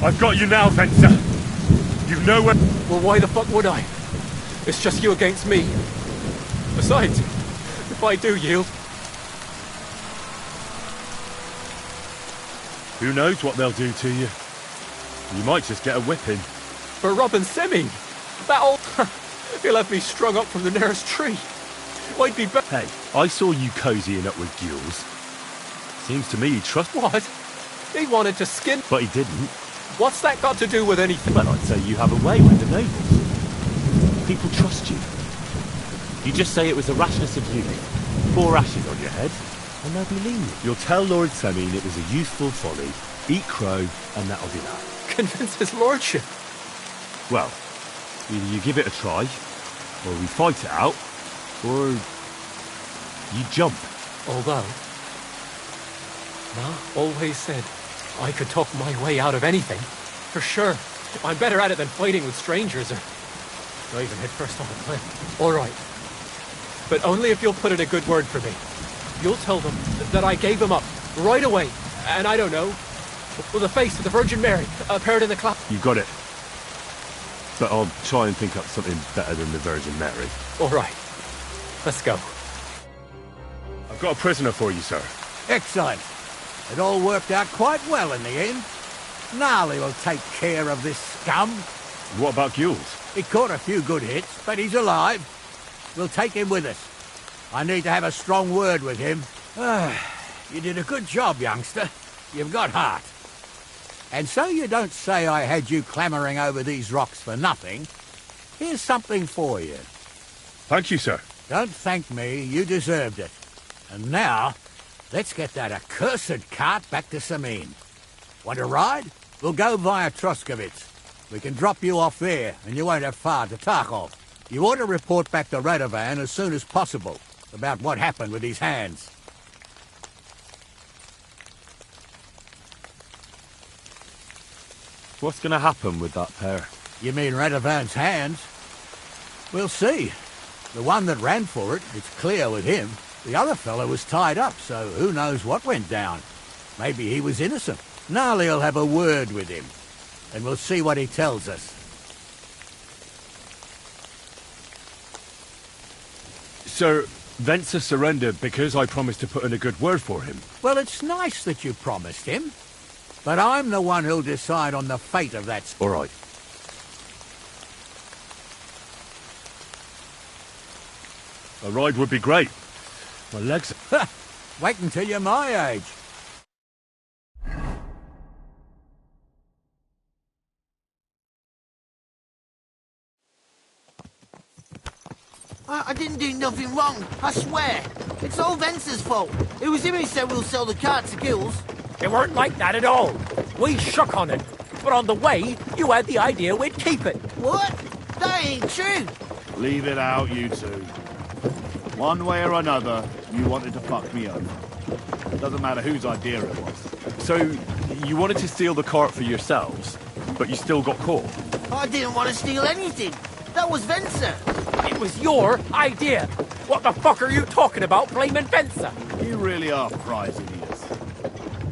I've got you now, Venser. You know where... Well, why the fuck would I? It's just you against me. Besides, if I do yield... Who knows what they'll do to you? You might just get a whipping. For robbing Seming! That old... He'll have me strung up from the nearest tree. I'd be better... Hey, I saw you cozying up with Gules. Seems to me he trust... What? He wanted to skin... But he didn't. What's that got to do with anything? Well, I'd say you have a way with the nobles. People trust you. You just say it was the rashness of youth. 4 ashes on your head, and they'll be lenient. You'll tell Lord Semine it was a youthful folly. Eat crow, and that'll be that. Convince his lordship. Well, either you give it a try, or we fight it out, or you jump. Although, Ma always said I could talk my way out of anything. For sure. I'm better at it than fighting with strangers or even head first off a cliff. All right. But only if you'll put in a good word for me. You'll tell them that I gave him up right away. And I don't know, with the face of the Virgin Mary appeared in the cloud. You got it. But I'll try and think up something better than the Virgin Mary. All right. Let's go. I've got a prisoner for you, sir. Excellent. It all worked out quite well in the end. Gnarly will take care of this scum. What about Gules? He caught a few good hits, but he's alive. We'll take him with us. I need to have a strong word with him. You did a good job, youngster. You've got heart. And so you don't say I had you clambering over these rocks for nothing. Here's something for you. Thank you, sir. Don't thank me. You deserved it. And now, let's get that accursed cart back to Sameen. Want to ride? We'll go via Troskovitz. We can drop you off there, and you won't have far to Tarkov. You ought to report back to Radovan as soon as possible about what happened with his hands. What's going to happen with that pair? You mean Radovan's hands? We'll see. The one that ran for it, it's clear with him. The other fellow was tied up, so who knows what went down. Maybe he was innocent. Gnarly'll have a word with him, and we'll see what he tells us. Sir, Venser surrendered because I promised to put in a good word for him. Well, it's nice that you promised him, but I'm the one who'll decide on the fate of that... All right. A ride would be great. My legs... Wait until you're my age. I didn't do nothing wrong, I swear. It's all Venser's fault. It was him who said we'll sell the cart to Gules. It weren't like that at all. We shook on it. But on the way, you had the idea we'd keep it. What? That ain't true. Leave it out, you two. One way or another, you wanted to fuck me over. Doesn't matter whose idea it was. So, you wanted to steal the cart for yourselves, but you still got caught? I didn't want to steal anything. That was Venser. It was your idea. What the fuck are you talking about, blaming Venser? You really are prize idiots.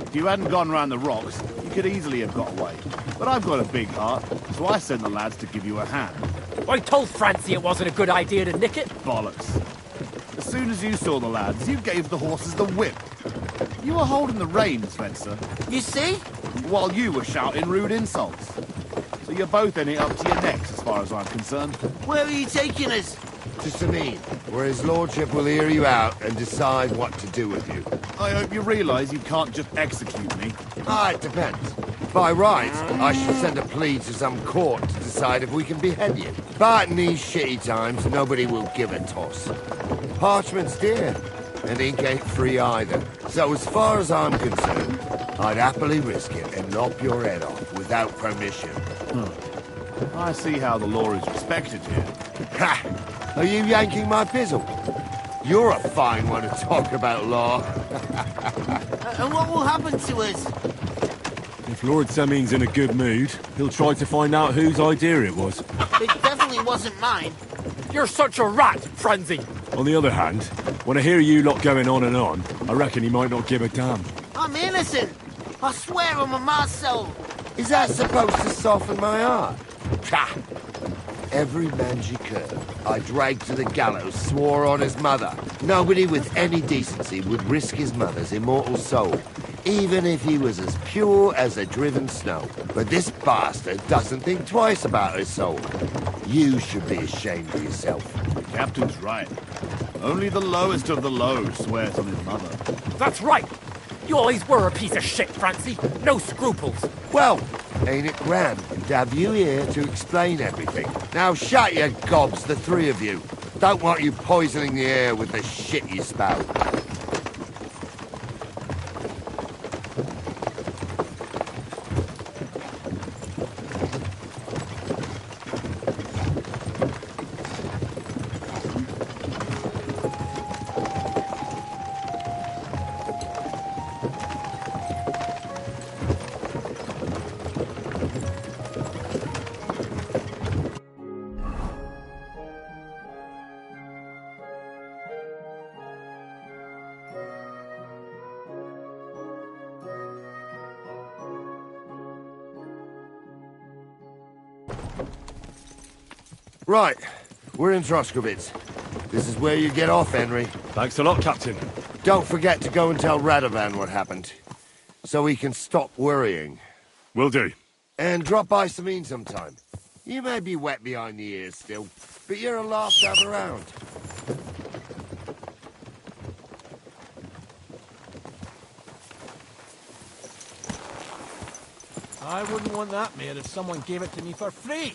If you hadn't gone round the rocks, you could easily have got away. But I've got a big heart, so I sent the lads to give you a hand. I told Francie it wasn't a good idea to nick it. Bollocks. As soon as you saw the lads, you gave the horses the whip. You were holding the reins, Venser. You see? While you were shouting rude insults. So you're both in it up to your necks, as far as I'm concerned. Where are you taking us? To Sameen, where his lordship will hear you out and decide what to do with you. I hope you realise you can't just execute me. It depends. By rights, I should send a plea to some court to decide if we can behead you. But in these shitty times, nobody will give a toss. Parchment's dear, and ink ain't free either. So as far as I'm concerned, I'd happily risk it and knock your head off without permission. I see how the law is respected here. Ha! Are you yanking my pizzle? You're a fine one to talk about law. And what will happen to us? If Lord Seming's in a good mood, he'll try to find out whose idea it was. It definitely wasn't mine. You're such a rat, Francie. On the other hand, when I hear you lot going on and on, I reckon he might not give a damn. I'm innocent. I swear on my ma's soul. Is that supposed to soften my heart? Ha! Every mangy cur I dragged to the gallows swore on his mother. Nobody with any decency would risk his mother's immortal soul, even if he was as pure as a driven snow. But this bastard doesn't think twice about his soul. You should be ashamed of yourself. The captain's right. Only the lowest of the low swears on his mother. That's right. You always were a piece of shit, Francie. No scruples. Well, ain't it grand to have you here to explain everything? Now shut your gobs, the three of you. Don't want you poisoning the air with the shit you spout. Right, we're in Troskovitz. This is where you get off, Henry. Thanks a lot, Captain. Don't forget to go and tell Radovan what happened, so he can stop worrying. Will do. And drop by Sameen sometime. You may be wet behind the ears still, but you're a laugh to have around. I wouldn't want that mare if someone gave it to me for free.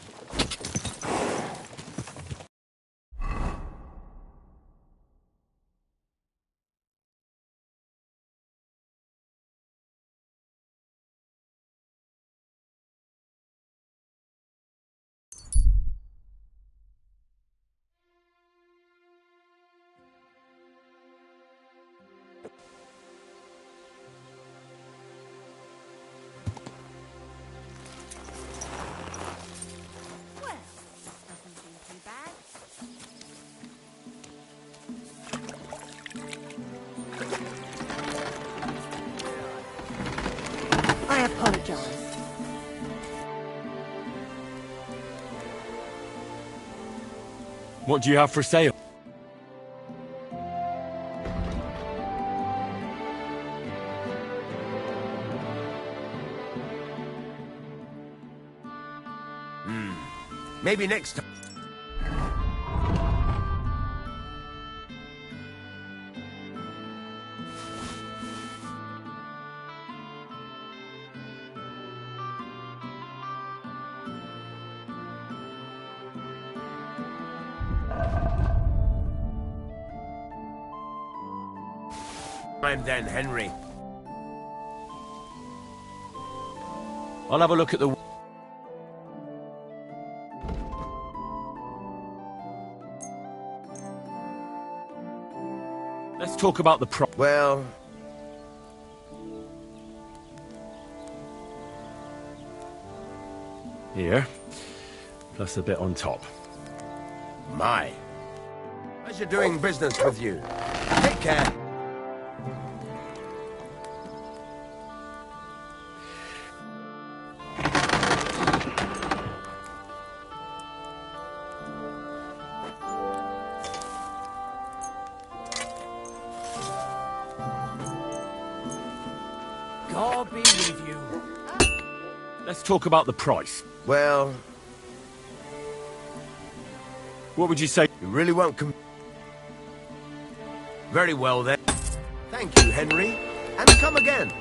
I apologize. What do you have for sale? Maybe next time. Time then, Henry. I'll have a look at the... Let's talk about the pro... Well... Here. Plus a bit on top. My. Pleasure doing business with you. Take care. God be with you. Let's talk about the price. Well... What would you say? You really won't Very well, then. Thank you, Henry. And come again.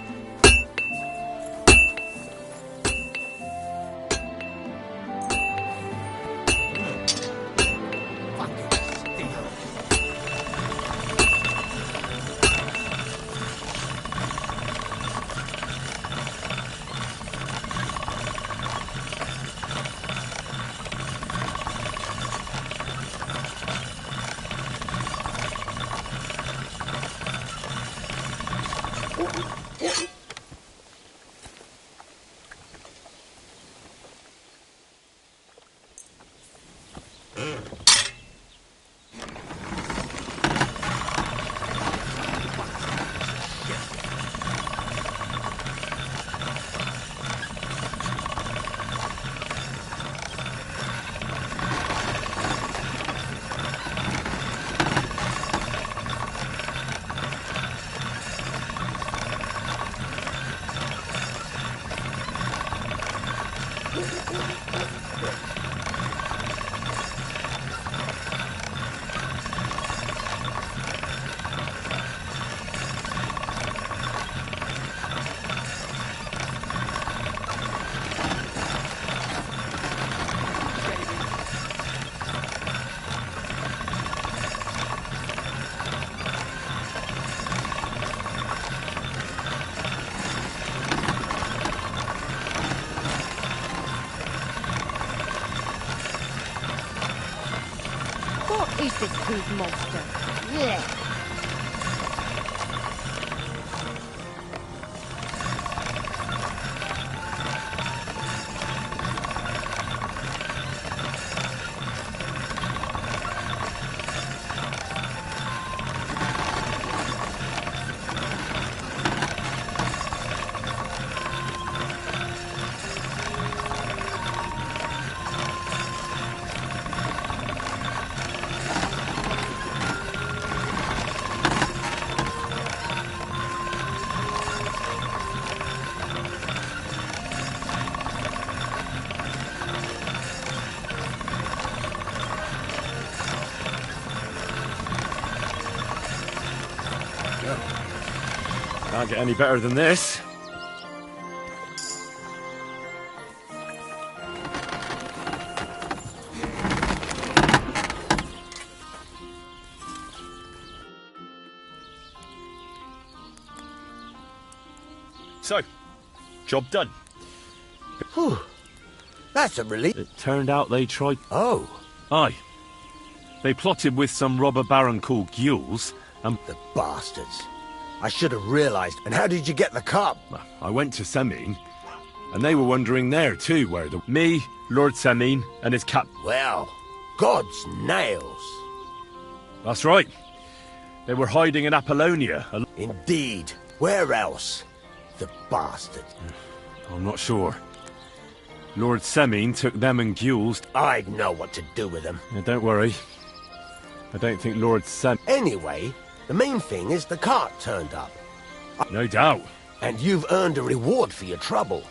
What is this food monster? Yeah. Can't get any better than this. So, job done. Whew. That's a relief. It turned out they tried... Oh. Aye. They plotted with some robber baron called Gules, and... The bastards. I should have realised. And how did you get the cop? I went to Semine, and they were wondering there too where the... Me, Lord Semine, and his cap... Well, God's nails. That's right. They were hiding in Apollonia. Indeed. Where else? The bastard. I'm not sure. Lord Semine took them and Gules... I'd know what to do with them. Don't worry. I don't think Lord Sem... Anyway, the main thing is the cart turned up. No doubt. And you've earned a reward for your trouble.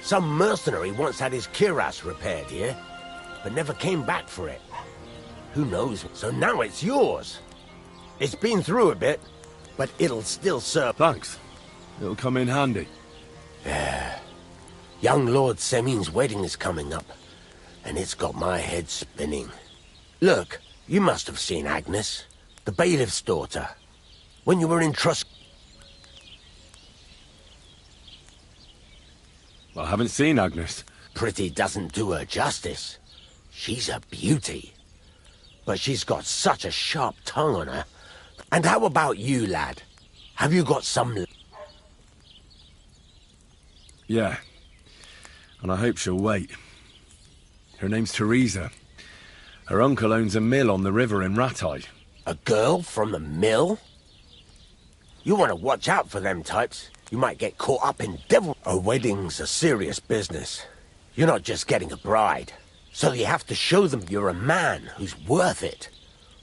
Some mercenary once had his cuirass repaired here, but never came back for it. Who knows? So now it's yours. It's been through a bit, but it'll still serve. Thanks. It'll come in handy. Yeah. Young Lord Semine's wedding is coming up, and it's got my head spinning. Look, you must have seen Agnes, the bailiff's daughter, when you were in Trust. I haven't seen Agnes. Pretty doesn't do her justice. She's a beauty. But she's got such a sharp tongue on her. And how about you, lad? Have you got some... Yeah. And I hope she'll wait. Her name's Teresa. Her uncle owns a mill on the river in Rattay. A girl from the mill? You want to watch out for them types. You might get caught up in devil... A wedding's a serious business. You're not just getting a bride. So you have to show them you're a man who's worth it.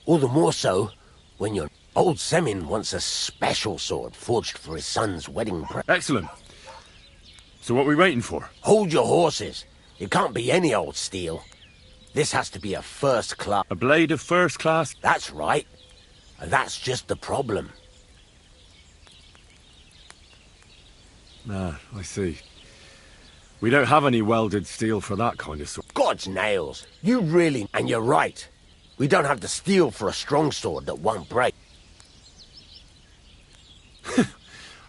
All the more so when you're... Old Semine wants a special sword forged for his son's wedding present. Excellent. So what are we waiting for? Hold your horses. It can't be any old steel. This has to be a first class... A blade of first class? That's right. And that's just the problem. Ah, I see. We don't have any welded steel for that kind of sword. God's nails. You really... And you're right. We don't have the steel for a strong sword that won't break.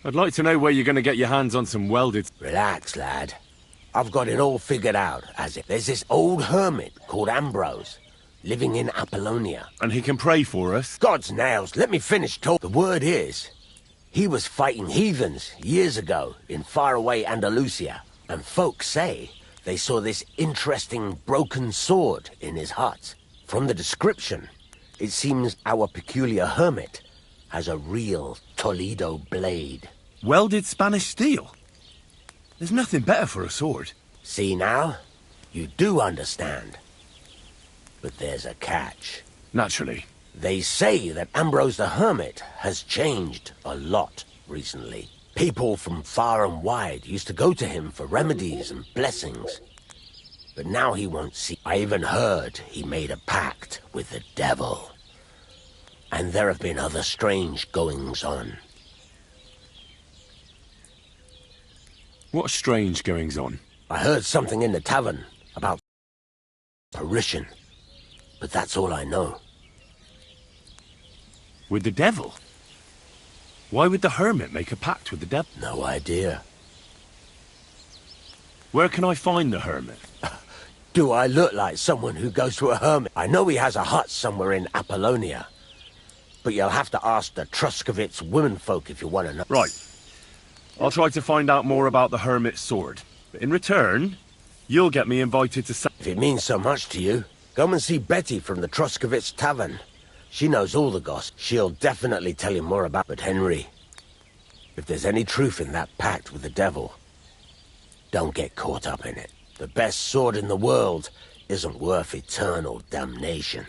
I'd like to know where you're going to get your hands on some welded... Relax, lad. I've got it all figured out, as if there's this old hermit called Ambrose, living in Apollonia. And he can pray for us? God's nails, let me finish talk. The word is, he was fighting heathens years ago in faraway Andalusia, and folks say they saw this interesting broken sword in his hut. From the description, it seems our peculiar hermit has a real Toledo blade. Welded Spanish steel? There's nothing better for a sword. See now? You do understand. But there's a catch. Naturally. They say that Ambrose the Hermit has changed a lot recently. People from far and wide used to go to him for remedies and blessings. But now he won't see. I even heard he made a pact with the devil. And there have been other strange goings-on. What strange goings-on? I heard something in the tavern about apparition, but that's all I know. With the devil? Why would the hermit make a pact with the devil? No idea. Where can I find the hermit? Do I look like someone who goes to a hermit? I know he has a hut somewhere in Apollonia, but you'll have to ask the Truscovitz womenfolk if you want to know. Right. I'll try to find out more about the hermit's sword. But in return, you'll get me invited to... If it means so much to you, come and see Betty from the Truscovitz Tavern. She knows all the gossip. She'll definitely tell you more about it. But Henry, if there's any truth in that pact with the devil, don't get caught up in it. The best sword in the world isn't worth eternal damnation.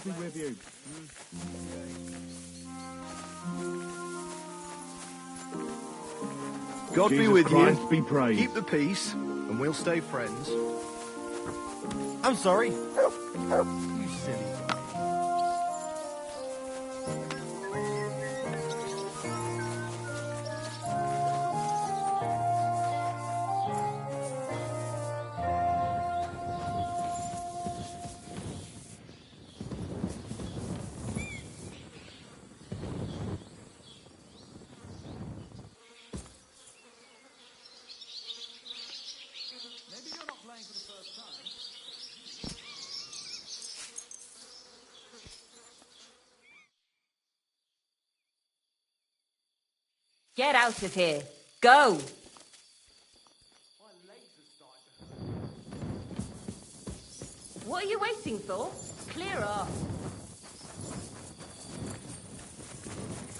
be with you. God be Jesus with Christ you. be praised. Keep the peace, and we'll stay friends. I'm sorry. You silly. Get out of here. Go! What are you waiting for? Clear off.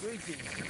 Greetings.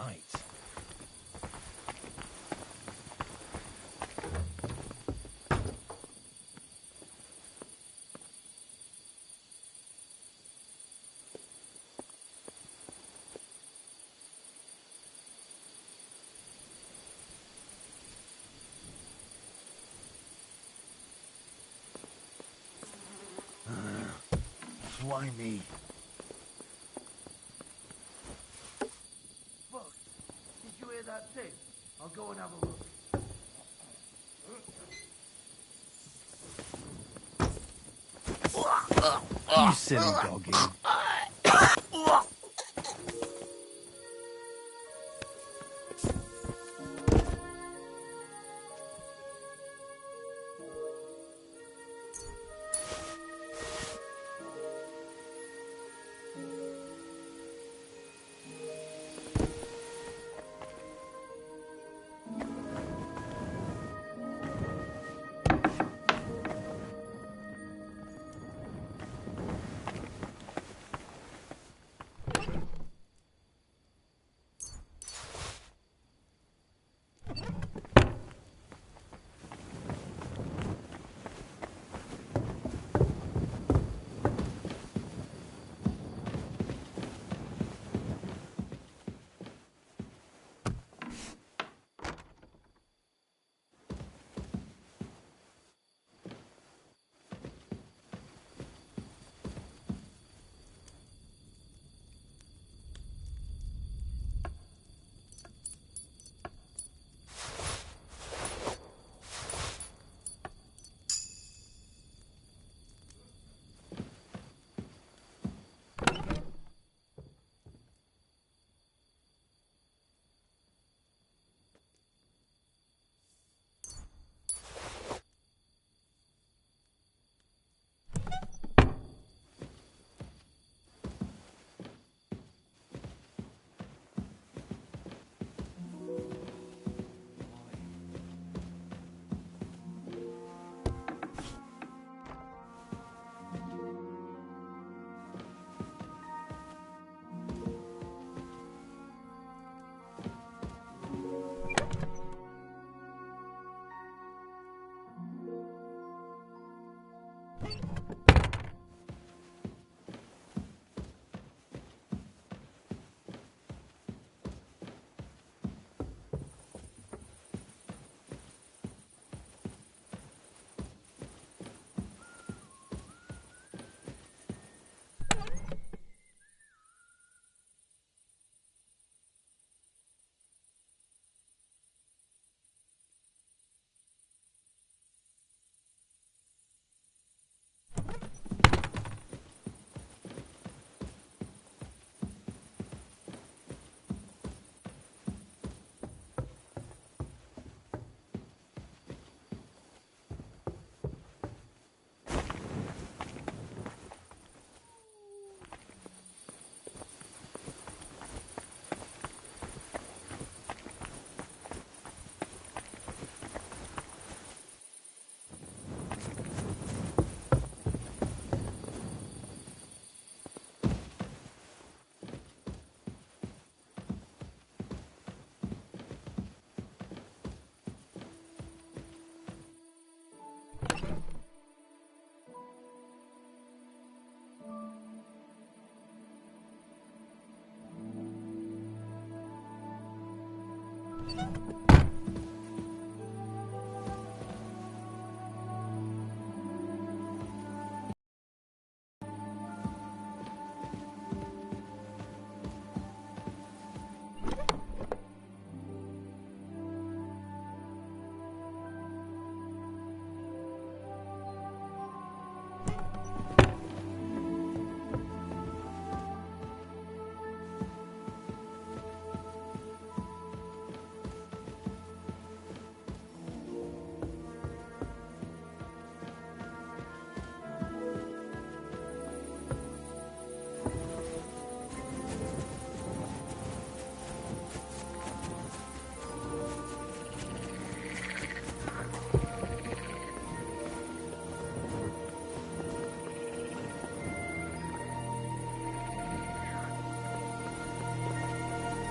right. Why me? Fuck! Did you hear that thing? I'll go and have a look. You silly doggy.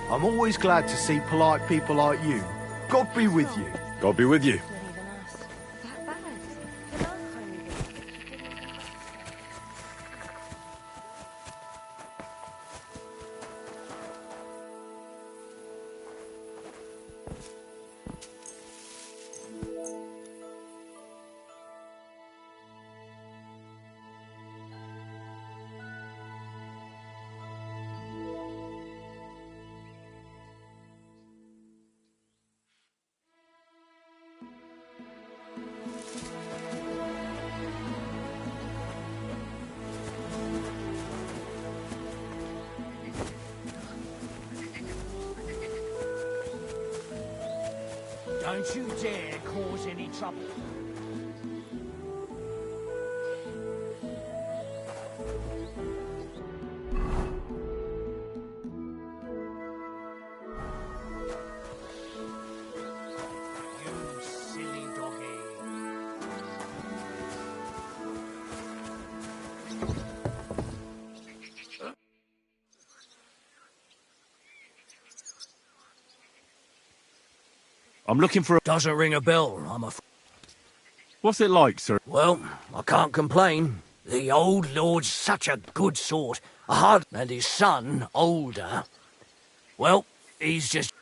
I'm always glad to see polite people like you. God be with you. God be with you. Don't you dare cause any trouble. You silly doggy. I'm looking for a... Doesn't ring a bell, I'm afraid. What's it like, sir? Well, I can't complain. The old lord's such a good sort. And his son, older. Well, he's just...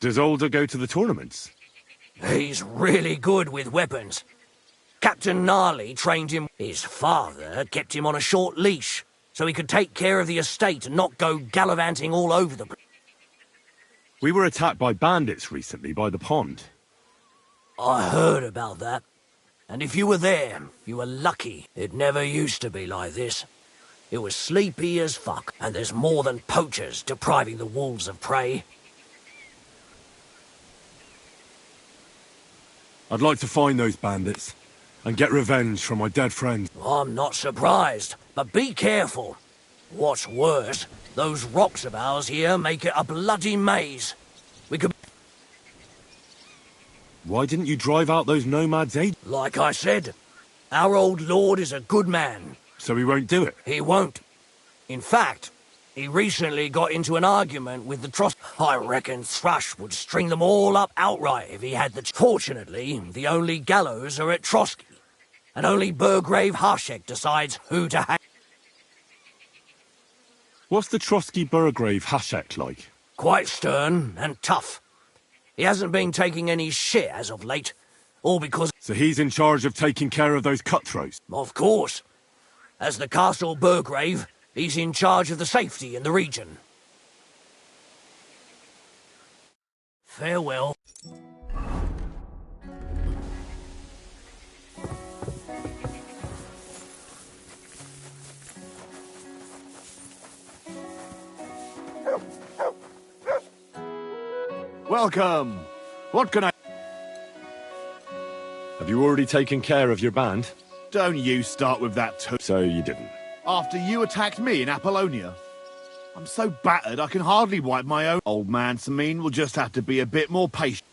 Does Older go to the tournaments? He's really good with weapons. Captain Gnarly trained him. His father kept him on a short leash, so he could take care of the estate and not go gallivanting all over the place. We were attacked by bandits recently by the pond. I heard about that. And if you were there, you were lucky. It never used to be like this. It was sleepy as fuck, and there's more than poachers depriving the wolves of prey. I'd like to find those bandits and get revenge for my dead friends. I'm not surprised, but be careful. What's worse, those rocks of ours here make it a bloody maze. We could... Why didn't you drive out those nomads, eh? Like I said, our old lord is a good man. So he won't do it? He won't. In fact, he recently got into an argument with the Tross. I reckon Thrush would string them all up outright if he had the... Fortunately, the only gallows are at Trotsky, and only Burgrave Harshek decides who to hang. What's the Trotsky Burgrave Hashek like? Quite stern and tough. He hasn't been taking any shit as of late, all because... So he's in charge of taking care of those cutthroats? Of course. As the Castle Burgrave, he's in charge of the safety in the region. Farewell. Welcome. What can I... Have you already taken care of your band? Don't you start with that too. So you didn't? After you attacked me in Apollonia? I'm so battered I can hardly wipe my own. Old man Samin will just have to be a bit more patient.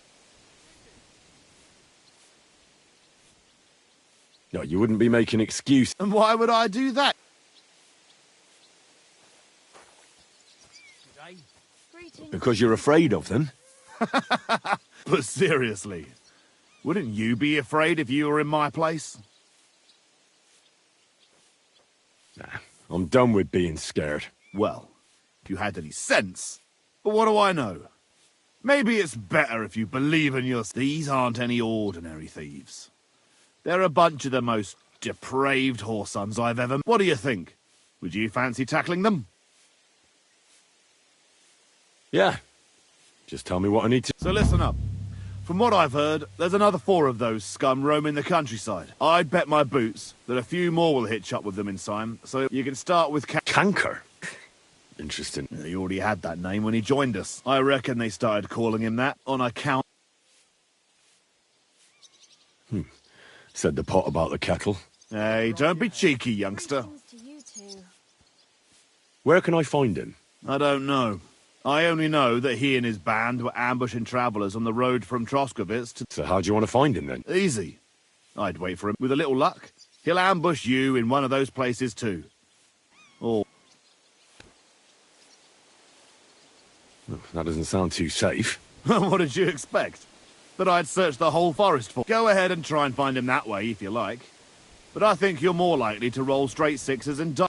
No, you wouldn't be making excuse. And why would I do that? Because you're afraid of them? But seriously, wouldn't you be afraid if you were in my place? Nah, I'm done with being scared. Well, if you had any sense. But what do I know? Maybe it's better if you believe in your... These aren't any ordinary thieves. They're a bunch of the most depraved whoresons I've ever... What do you think? Would you fancy tackling them? Yeah. Just tell me what I need to... So listen up. From what I've heard, there's another 4 of those scum roaming the countryside. I'd bet my boots that a few more will hitch up with them in time, so you can start with... Canker? Interesting. He already had that name when he joined us. I reckon they started calling him that on account... Said the pot about the kettle. Hey, don't be cheeky, youngster. Where can I find him? I don't know. I only know that he and his band were ambushing travellers on the road from Troskovitz to... So how do you want to find him, then? Easy. I'd wait for him. With a little luck, he'll ambush you in one of those places, too. Or... That doesn't sound too safe. What did you expect? That I'd search the whole forest for? Go ahead and try and find him that way, if you like. But I think you're more likely to roll straight sixes and die.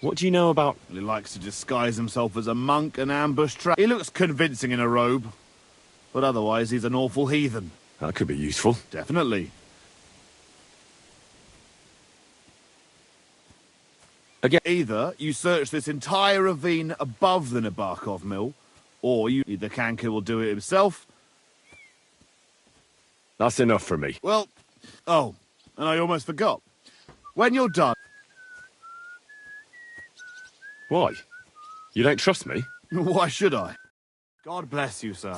What do you know about... He likes to disguise himself as a monk and ambush trap. He looks convincing in a robe. But otherwise, he's an awful heathen. That could be useful. Definitely. Again. Either you search this entire ravine above the Nabokov mill, or either Kanka will do it himself. That's enough for me. Well, oh, and I almost forgot. When you're done... Why? You don't trust me? Why should I? God bless you, sir.